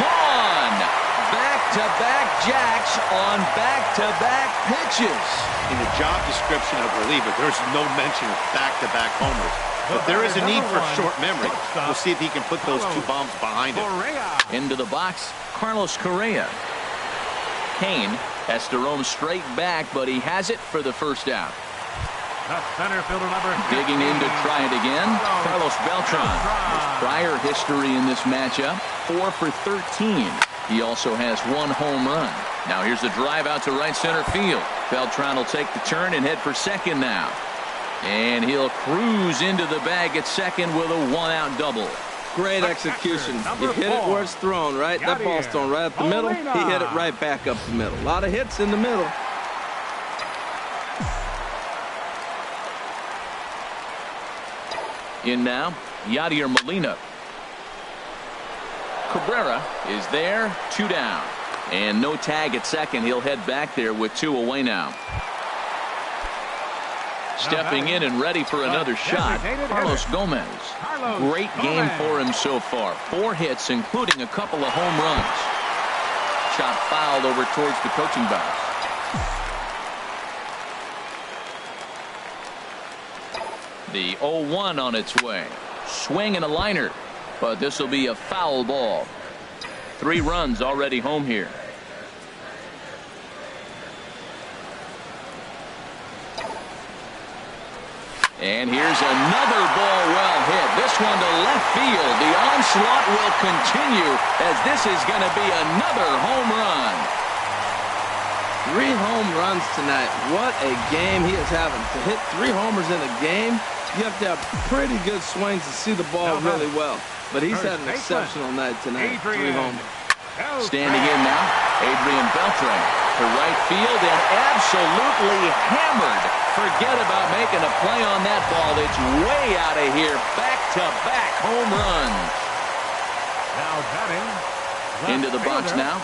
Speaker 1: Gone! Back-to-back jacks on back-to-back pitches.
Speaker 4: In the job description of reliever, there's no mention of back-to-back homers. But there is a need for short memory. We'll see if he can put those 2 bombs behind him.
Speaker 1: Into the box, Carlos Correa. Kane has to roam straight back, but he has it for the first out.
Speaker 3: The center fielder number 15.
Speaker 1: Digging in to try it again, Carlos Beltran. His prior history in this matchup, 4 for 13. He also has 1 home run. Now here's the drive out to right center field. Beltran will take the turn and head for second now. And he'll cruise into the bag at second with a 1-out double.
Speaker 2: Great execution. You hit it where it's thrown, right? That ball's thrown right up the middle. He hit it right back up the middle. A lot of hits in the middle.
Speaker 1: In now, Yadier Molina. Cabrera is there, 2 down. And no tag at second. He'll head back there with 2 away now. Stepping in and ready for another shot, Carlos Gomez. Great game for him so far. 4 hits, including a couple of home runs. Shot fouled over towards the coaching box. The 0-1 on its way. Swing and a liner, but this will be a foul ball. 3 runs already home here. And here's another ball well hit. This one to left field. The onslaught will continue as this is going to be another home run.
Speaker 2: 3 home runs tonight. What a game he is having. To hit 3 homers in a game, you have to have pretty good swings to see the ball really well. But he's had an exceptional night tonight. 3 homers.
Speaker 1: Standing in now, Adrian Beltre to right field and absolutely hammered. Forget about making a play on that ball. It's way out of here. Back-to-back home runs.
Speaker 3: Now batting.
Speaker 1: Into the box now.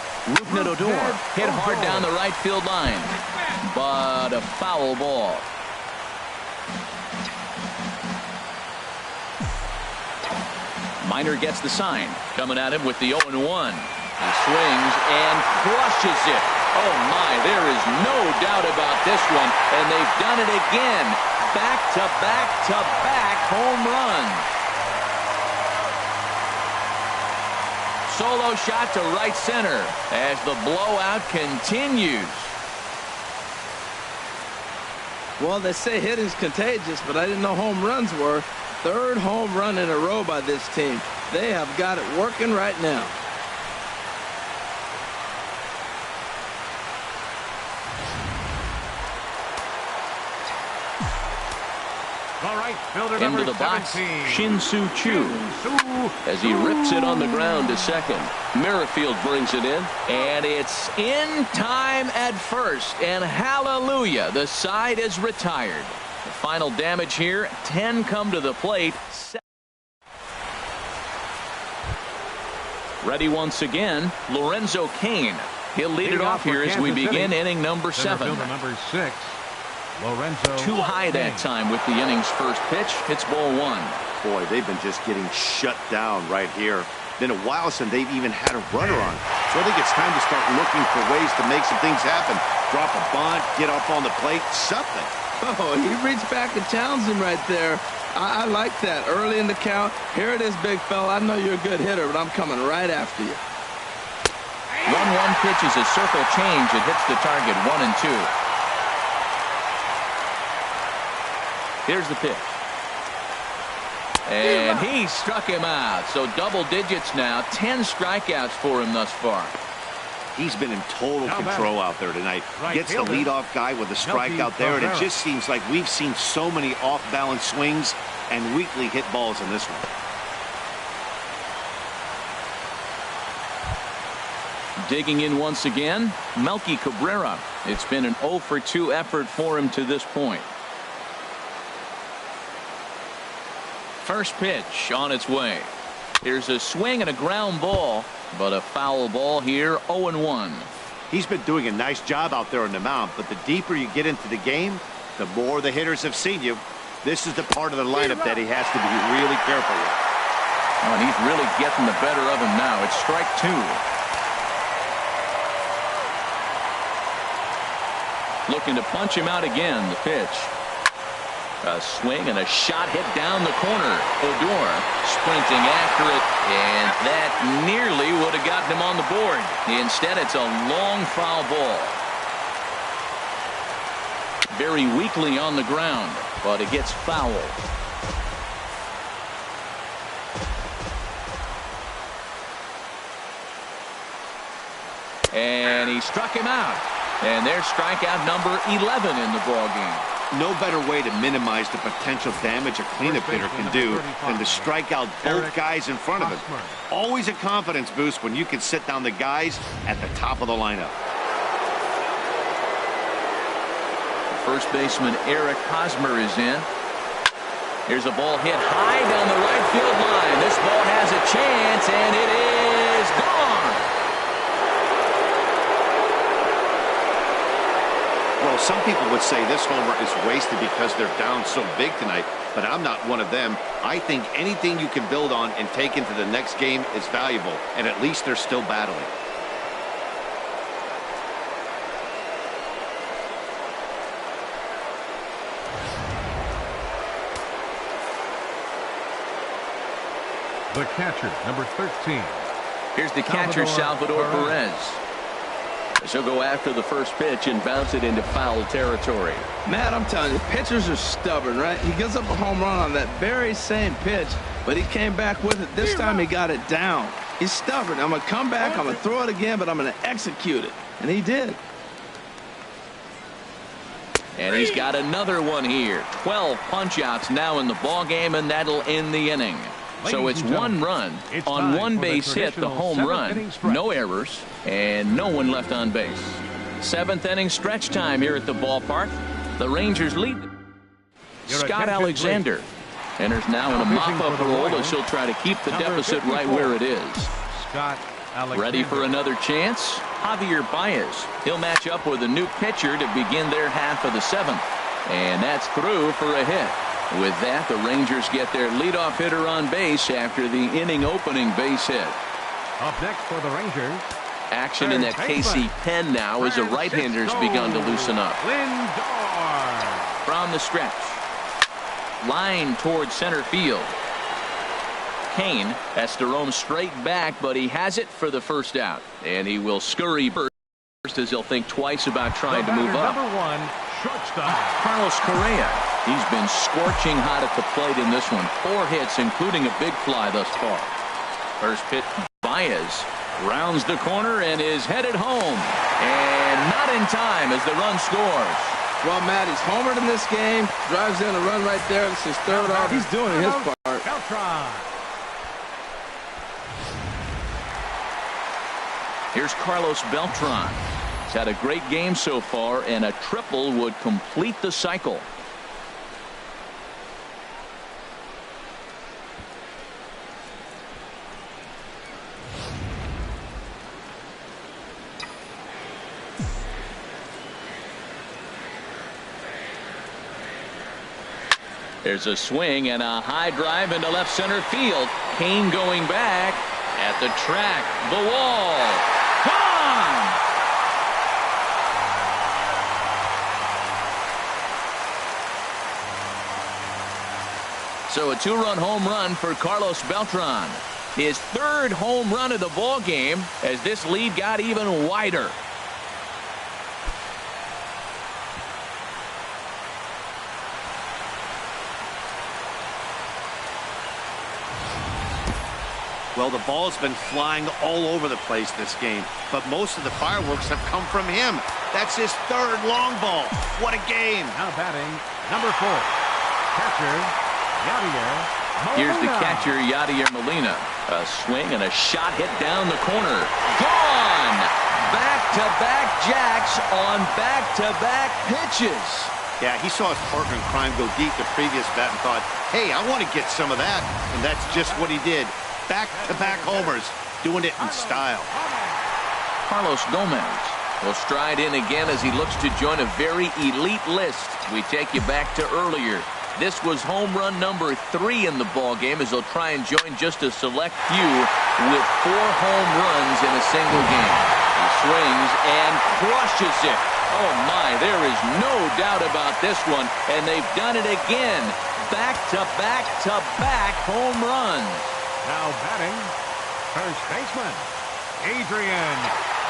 Speaker 1: Rougned Odor hit hard down the right field line. But a foul ball. Minor gets the sign. Coming at him with the 0-1. He swings and crushes it. Oh my, there is no doubt about this one. And they've done it again. Back-to-back-to-back home runs. Solo shot to right center as the blowout continues.
Speaker 2: Well, they say hitting's contagious, but I didn't know home runs were. 3rd home run in a row by this team. They have got it working right now.
Speaker 1: Into the box, Shin-Soo Choo as he rips it on the ground to second. Merrifield brings it in, and it's in time at first. And hallelujah, the side is retired. The final damage here, 10 come to the plate. Ready once again, Lorenzo Cain. He'll lead it off here as we begin inning number 7.
Speaker 3: Number 6. Lorenzo.
Speaker 1: Too high that time with the inning's first pitch. It's ball 1.
Speaker 4: Boy, they've been just getting shut down right here. Been a while since they've even had a runner on. So I think it's time to start looking for ways to make some things happen. Drop a bunt, get up on the plate, something.
Speaker 2: Oh, he reached back and challenged him right there. I like that. Early in the count. Here it is, big fella. I know you're a good hitter, but I'm coming right after you.
Speaker 1: 1-1 pitch is a circle change. It hits the target 1-2. Here's the pitch. And he struck him out. So double digits now. 10 strikeouts for him thus far.
Speaker 4: He's been in total control out there tonight. Gets the leadoff guy with a strikeout there, and it just seems like we've seen so many off-balance swings and weakly hit balls in this one.
Speaker 1: Digging in once again, Melky Cabrera. It's been an 0 for 2 effort for him to this point. First pitch on its way. Here's a swing and a ground ball, but a foul ball here, 0-1.
Speaker 4: He's been doing a nice job out there on the mound, but the deeper you get into the game, the more the hitters have seen you. This is the part of the lineup that he has to be really careful with.
Speaker 1: Oh, and he's really getting the better of him now. It's strike 2. Looking to punch him out again, the pitch. A swing and a shot hit down the corner. Odor sprinting after it, and that nearly would have gotten him on the board. Instead, it's a long foul ball. very weakly on the ground, but it gets fouled. And he struck him out. And there's strikeout number 11 in the ball game.
Speaker 4: No better way to minimize the potential damage a cleanup hitter can do than to strike out both guys in front of him. Always a confidence boost when you can sit down the guys at the top of the lineup.
Speaker 1: First baseman Eric Hosmer is in. Here's a ball hit high down the right field line. This ball has a chance, and it is gone.
Speaker 4: Well, some people would say this homer is wasted because they're down so big tonight, but I'm not one of them. I think anything you can build on and take into the next game is valuable, and at least they're still battling.
Speaker 3: The catcher, number 13.
Speaker 1: Here's the catcher, Salvador Perez. She'll go after the first pitch and bounce it into foul territory.
Speaker 2: Matt, I'm telling you, pitchers are stubborn, right? He gives up a home run on that very same pitch, but he came back with it. This time he got it down. He's stubborn. I'm going to come back, I'm going to throw it again, but I'm going to execute it. And he did.
Speaker 1: And he's got another one here. 12 punch-outs now in the ball game, and that'll end the inning. So it's one run on one base hit, the home run, no errors, and no one left on base. Seventh inning stretch time here at the ballpark. The Rangers lead. Scott Alexander enters now in a mop-up role as he'll try to keep the deficit right where it is.
Speaker 3: Scott Alexander.
Speaker 1: Ready for another chance? Javier Baez. He'll match up with a new pitcher to begin their half of the seventh. And that's through for a hit. With that, the Rangers get their leadoff hitter on base after the inning opening base hit.
Speaker 3: Up next for the Rangers.
Speaker 1: Action in that KC pen now as the right-handers begun to loosen up.
Speaker 3: Lindor.
Speaker 1: From the stretch. Line towards center field. Kane has to roam straight back, but he has it for the first out. And he will scurry first as he'll think twice about trying to move up.
Speaker 3: Number 1, shortstop.
Speaker 1: Carlos Correa. He's been scorching hot at the plate in this one. 4 hits, including a big fly thus far. First pitch, Baez rounds the corner and is headed home. And not in time as the run scores.
Speaker 2: Well, Matt, he's homered in this game. Drives in a run right there. This is third off. He's doing his part.
Speaker 3: Beltran.
Speaker 1: Here's Carlos Beltran. He's had a great game so far, and a triple would complete the cycle. There's a swing and a high drive into left center field. Kane going back at the track. The wall. Gone! So a 2-run home run for Carlos Beltran. His 3rd home run of the ball game as this lead got even wider.
Speaker 4: Well, the ball's been flying all over the place this game, but most of the fireworks have come from him. That's his 3rd long ball. What a game.
Speaker 3: Now batting, number 4, catcher, Yadier Molina.
Speaker 1: Here's the catcher, Yadier Molina. A swing and a shot hit down the corner. Gone! Back-to-back jacks on back-to-back pitches.
Speaker 4: Yeah, he saw his partner in crime go deep the previous bat and thought, hey, I want to get some of that. And that's just what he did. Back-to-back homers, doing it in style.
Speaker 1: Carlos Gomez will stride in again as he looks to join a very elite list. We take you back to earlier. This was home run number 3 in the ball game as he'll try and join just a select few with 4 home runs in a single game. He swings and crushes it. Oh my, there is no doubt about this one, and they've done it again. Back-to-back-to-back home runs.
Speaker 3: Now batting, first baseman, Adrian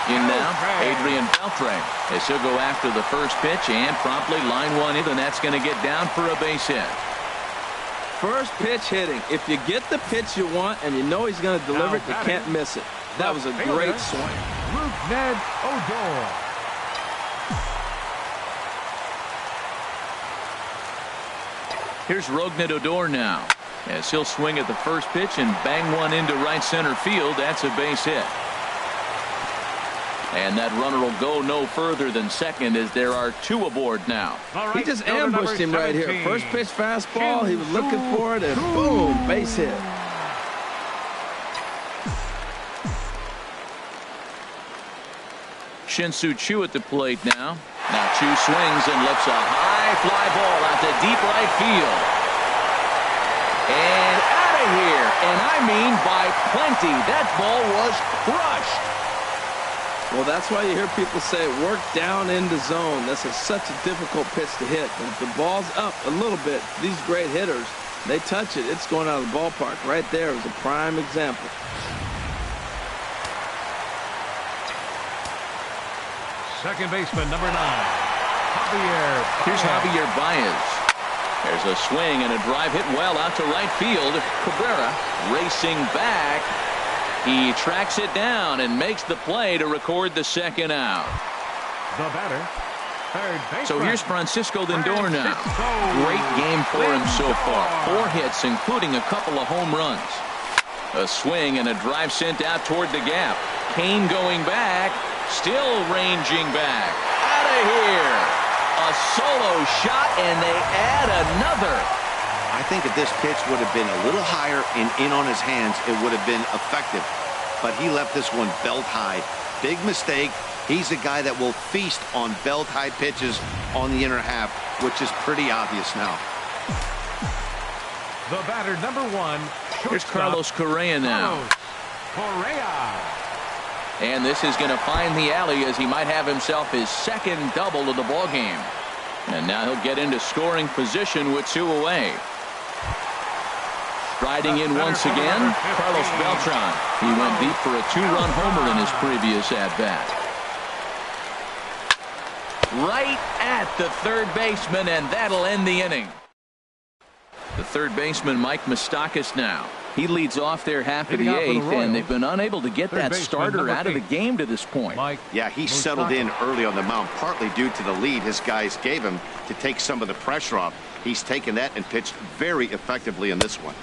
Speaker 1: In now, Adrian Beltre, as he'll go after the first pitch and promptly line one in, and that's going to get down for a base hit.
Speaker 2: First pitch hitting. If you get the pitch you want and you know he's going to deliver it, you can't miss it. That was a great swing.
Speaker 3: Ned Odor.
Speaker 1: Here's Rougned Odor now, as he'll swing at the first pitch and bang one into right center field. That's a base hit. And that runner will go no further than second, as there are two aboard now.
Speaker 2: He just ambushed him right here. First pitch fastball, he was looking for it, and boom, base hit.
Speaker 1: Shin-Soo Choo at the plate now. Now Choo swings and lifts a high fly ball out to deep right field. And out of here. And I mean by plenty. That ball was crushed.
Speaker 2: Well, that's why you hear people say work down in the zone. This is such a difficult pitch to hit. But if the ball's up a little bit, these great hitters, they touch it, it's going out of the ballpark. Right there is a prime example.
Speaker 3: Second baseman, number 9, Javier.
Speaker 1: Here's Javier Baez. There's a swing and a drive hit well out to right field. Cabrera racing back. He tracks it down and makes the play to record the second out.
Speaker 3: The batter, third baseman.
Speaker 1: So here's Francisco Lindor now. Great game for him so far. 4 hits, including a couple of home runs. A swing and a drive sent out toward the gap. Kane going back, still ranging back. Out of here. A solo shot, and they add another.
Speaker 4: I think if this pitch would have been a little higher and in on his hands, it would have been effective. But he left this one belt high. Big mistake. He's a guy that will feast on belt high pitches on the inner half, which is pretty obvious now.
Speaker 3: The batter, number 1.
Speaker 1: Here's Carlos Correa now.
Speaker 3: Correa.
Speaker 1: And this is going to find the alley, as he might have himself his second double of the ball game. And now he'll get into scoring position with 2 away. Striding in once again, Carlos Beltran. He went deep for a 2-run homer in his previous at-bat. Right at the third baseman, and that'll end the inning. The third baseman, Mike Moustakas, now. He leads off their half of the 8th, and they've been unable to get that starter out of the game to this point.
Speaker 4: Yeah, he settled in early on the mound, partly due to the lead his guys gave him to take some of the pressure off. He's taken that and pitched very effectively in this one.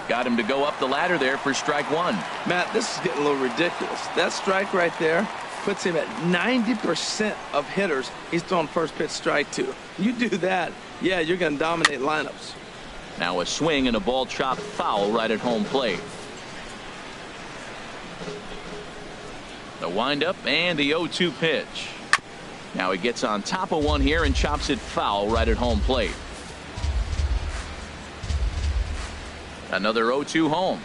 Speaker 1: Got him to go up the ladder there for strike 1.
Speaker 2: Matt, this is getting a little ridiculous. That strike right there puts him at 90% of hitters he's throwing first pitch strike to. You do that, yeah, you're going to dominate lineups.
Speaker 1: Now a swing and a ball chopped foul right at home plate. The windup and the 0-2 pitch. Now he gets on top of one here and chops it foul right at home plate. Another 0-2 home.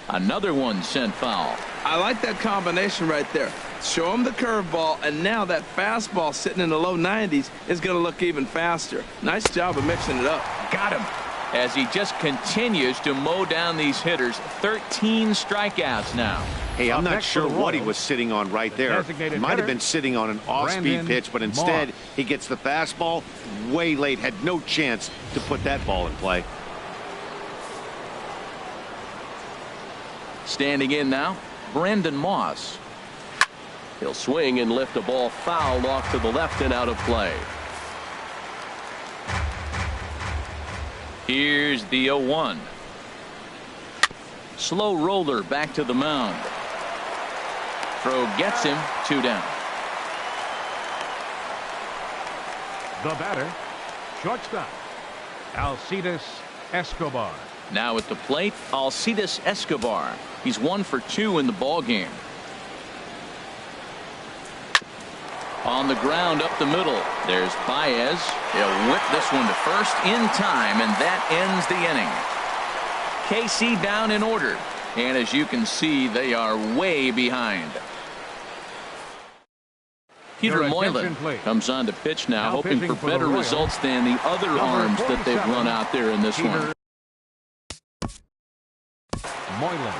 Speaker 1: Another one sent foul.
Speaker 2: I like that combination right there. Show him the curveball, and now that fastball sitting in the low 90s is going to look even faster. Nice job of mixing it up.
Speaker 1: Got him. As he just continues to mow down these hitters. 13 strikeouts now.
Speaker 4: Hey, I'm not sure what he was sitting on right there. He might have been sitting on an off-speed pitch, but instead he gets the fastball way late. Had no chance to put that ball in play.
Speaker 1: Standing in now, Brandon Moss. He'll swing and lift a ball foul off to the left and out of play. Here's the 0-1. Slow roller back to the mound. Throw gets him, 2 down.
Speaker 3: The batter, shortstop, Alcides Escobar.
Speaker 1: Now at the plate, Alcides Escobar. He's 1 for 2 in the ball game. On the ground up the middle. There's Baez. He'll whip this one to first in time, and that ends the inning. KC down in order. And as you can see, they are way behind. Peter Moylan comes on to pitch now hoping for better results than the other arms that they've run out there in this one.
Speaker 3: Moylan.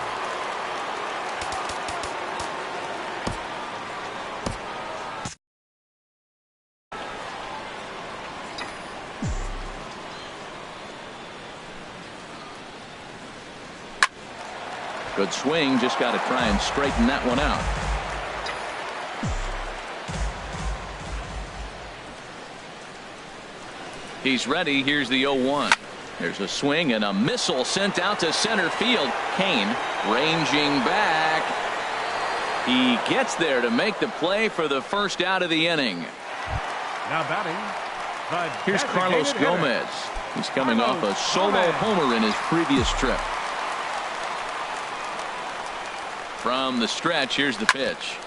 Speaker 1: Good swing, just got to try and straighten that one out. He's ready. Here's the 0-1. There's a swing and a missile sent out to center field. Kane ranging back. He gets there to make the play for the first out of the inning.
Speaker 3: Now batting.
Speaker 1: Here's Carlos Gomez. He's coming off a solo homer in his previous trip. From the stretch, here's the pitch.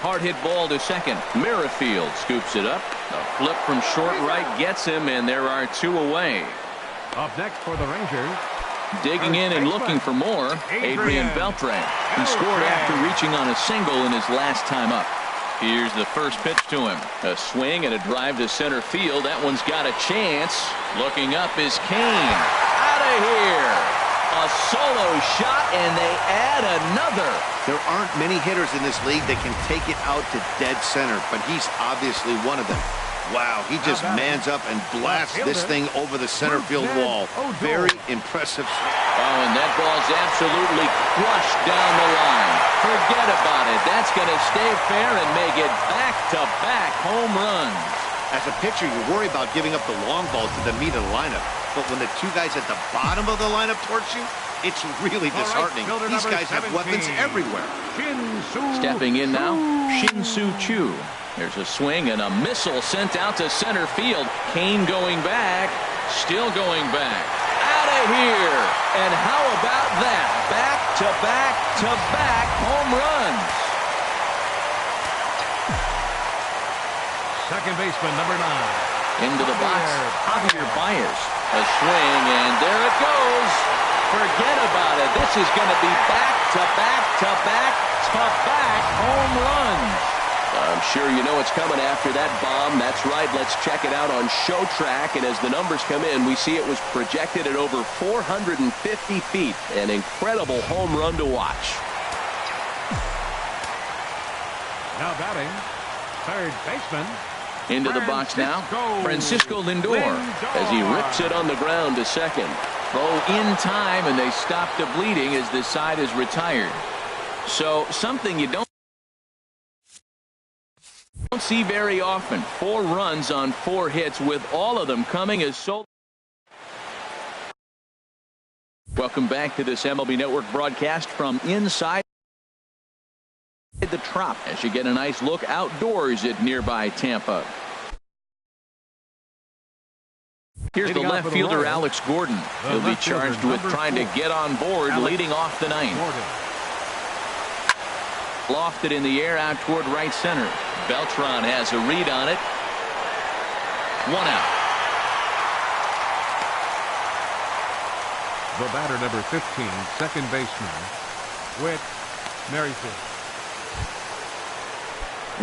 Speaker 1: Hard hit ball to second. Merrifield scoops it up. A flip from short right gets him, and there are 2 away.
Speaker 3: Up next for the Rangers.
Speaker 1: Digging in and looking for more, Adrian Beltre. He scored after reaching on a single in his last time up. Here's the first pitch to him. A swing and a drive to center field. That one's got a chance. Looking up is Kane. Out of here. A solo shot, and they add another.
Speaker 4: There aren't many hitters in this league that can take it out to dead center, but he's obviously one of them. Wow, he just mans up and blasts this thing over the center field wall. Very impressive.
Speaker 1: Oh, and that ball's absolutely crushed down the line. Forget about it. That's going to stay fair and make it back-to-back home runs.
Speaker 4: As a pitcher, you worry about giving up the long ball to the meat of the lineup. But when the 2 guys at the bottom of the lineup torch you, it's really disheartening. These guys have weapons everywhere.
Speaker 1: Stepping in now, Shin-Soo Choo. There's a swing and a missile sent out to center field. Kane going back, still going back. Out of here. And how about that? Back-to-back-to-back home runs.
Speaker 3: Second baseman, number 9.
Speaker 1: Into the box, Javier Baez. A swing, and there it goes. Forget about it. This is going to be back-to-back-to-back-to-back home runs.
Speaker 5: I'm sure you know it's coming after that bomb. That's right. Let's check it out on Show Track. And as the numbers come in, we see it was projected at over 450 feet. An incredible home run to watch.
Speaker 3: Now batting, third baseman.
Speaker 1: Into the box now, Francisco Lindor, as he rips it on the ground to second. Throw in time, and they stop the bleeding as the side is retired. So something you don't see very often. 4 runs on 4 hits, with all of them coming as solo. Welcome back to this MLB Network broadcast from inside the Trop as you get a nice look outdoors at nearby Tampa. Here's the left fielder, Alex Gordon. He'll be charged with trying to get on board, leading off the ninth. Lofted in the air out toward right center. Beltran has a read on it. 1 out.
Speaker 3: The batter, number 15, second baseman, Whit Merrifield.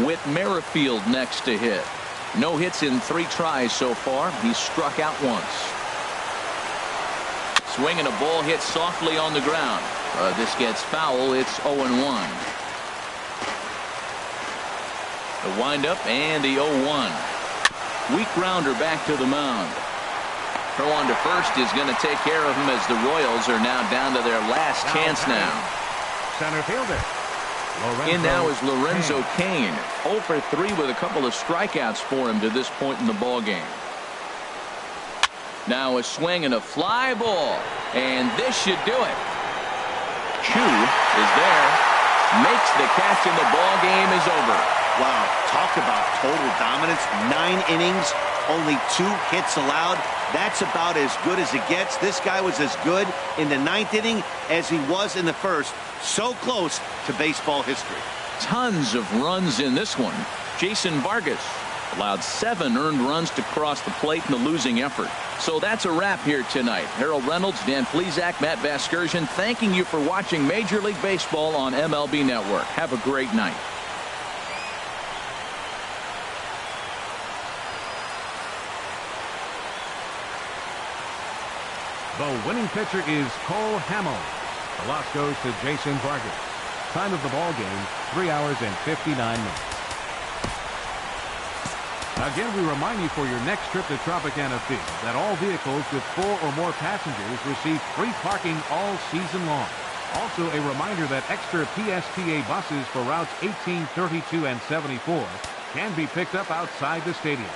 Speaker 1: Whit Merrifield next to hit. No hits in 3 tries so far. He's struck out once. Swinging a ball hit softly on the ground. This gets foul. It's 0-1. The windup and the 0-1. Weak grounder back to the mound. Throw on to first is going to take care of him as the Royals are now down to their last chance now.
Speaker 3: Center fielder.
Speaker 1: In now is Lorenzo Cain. 0 for 3 with a couple of strikeouts for him to this point in the ball game. Now a swing and a fly ball, and this should do it. Chu is there, makes the catch, and the ball game is over.
Speaker 4: Wow, talk about total dominance. 9 innings, only 2 hits allowed. That's about as good as it gets. This guy was as good in the 9th inning as he was in the first. So close to baseball history.
Speaker 1: Tons of runs in this one. Jason Vargas allowed 7 earned runs to cross the plate in the losing effort. So that's a wrap here tonight. Harold Reynolds, Dan Plesac, Matt Vasgersian, thanking you for watching Major League Baseball on MLB Network. Have a great night.
Speaker 3: The winning pitcher is Cole Hamels. The loss goes to Jason Vargas. Time of the ball game, 3 hours and 59 minutes. Again, we remind you for your next trip to Tropicana Field that all vehicles with 4 or more passengers receive free parking all season long. Also, a reminder that extra PSTA buses for routes 18, 32, and 74 can be picked up outside the stadium.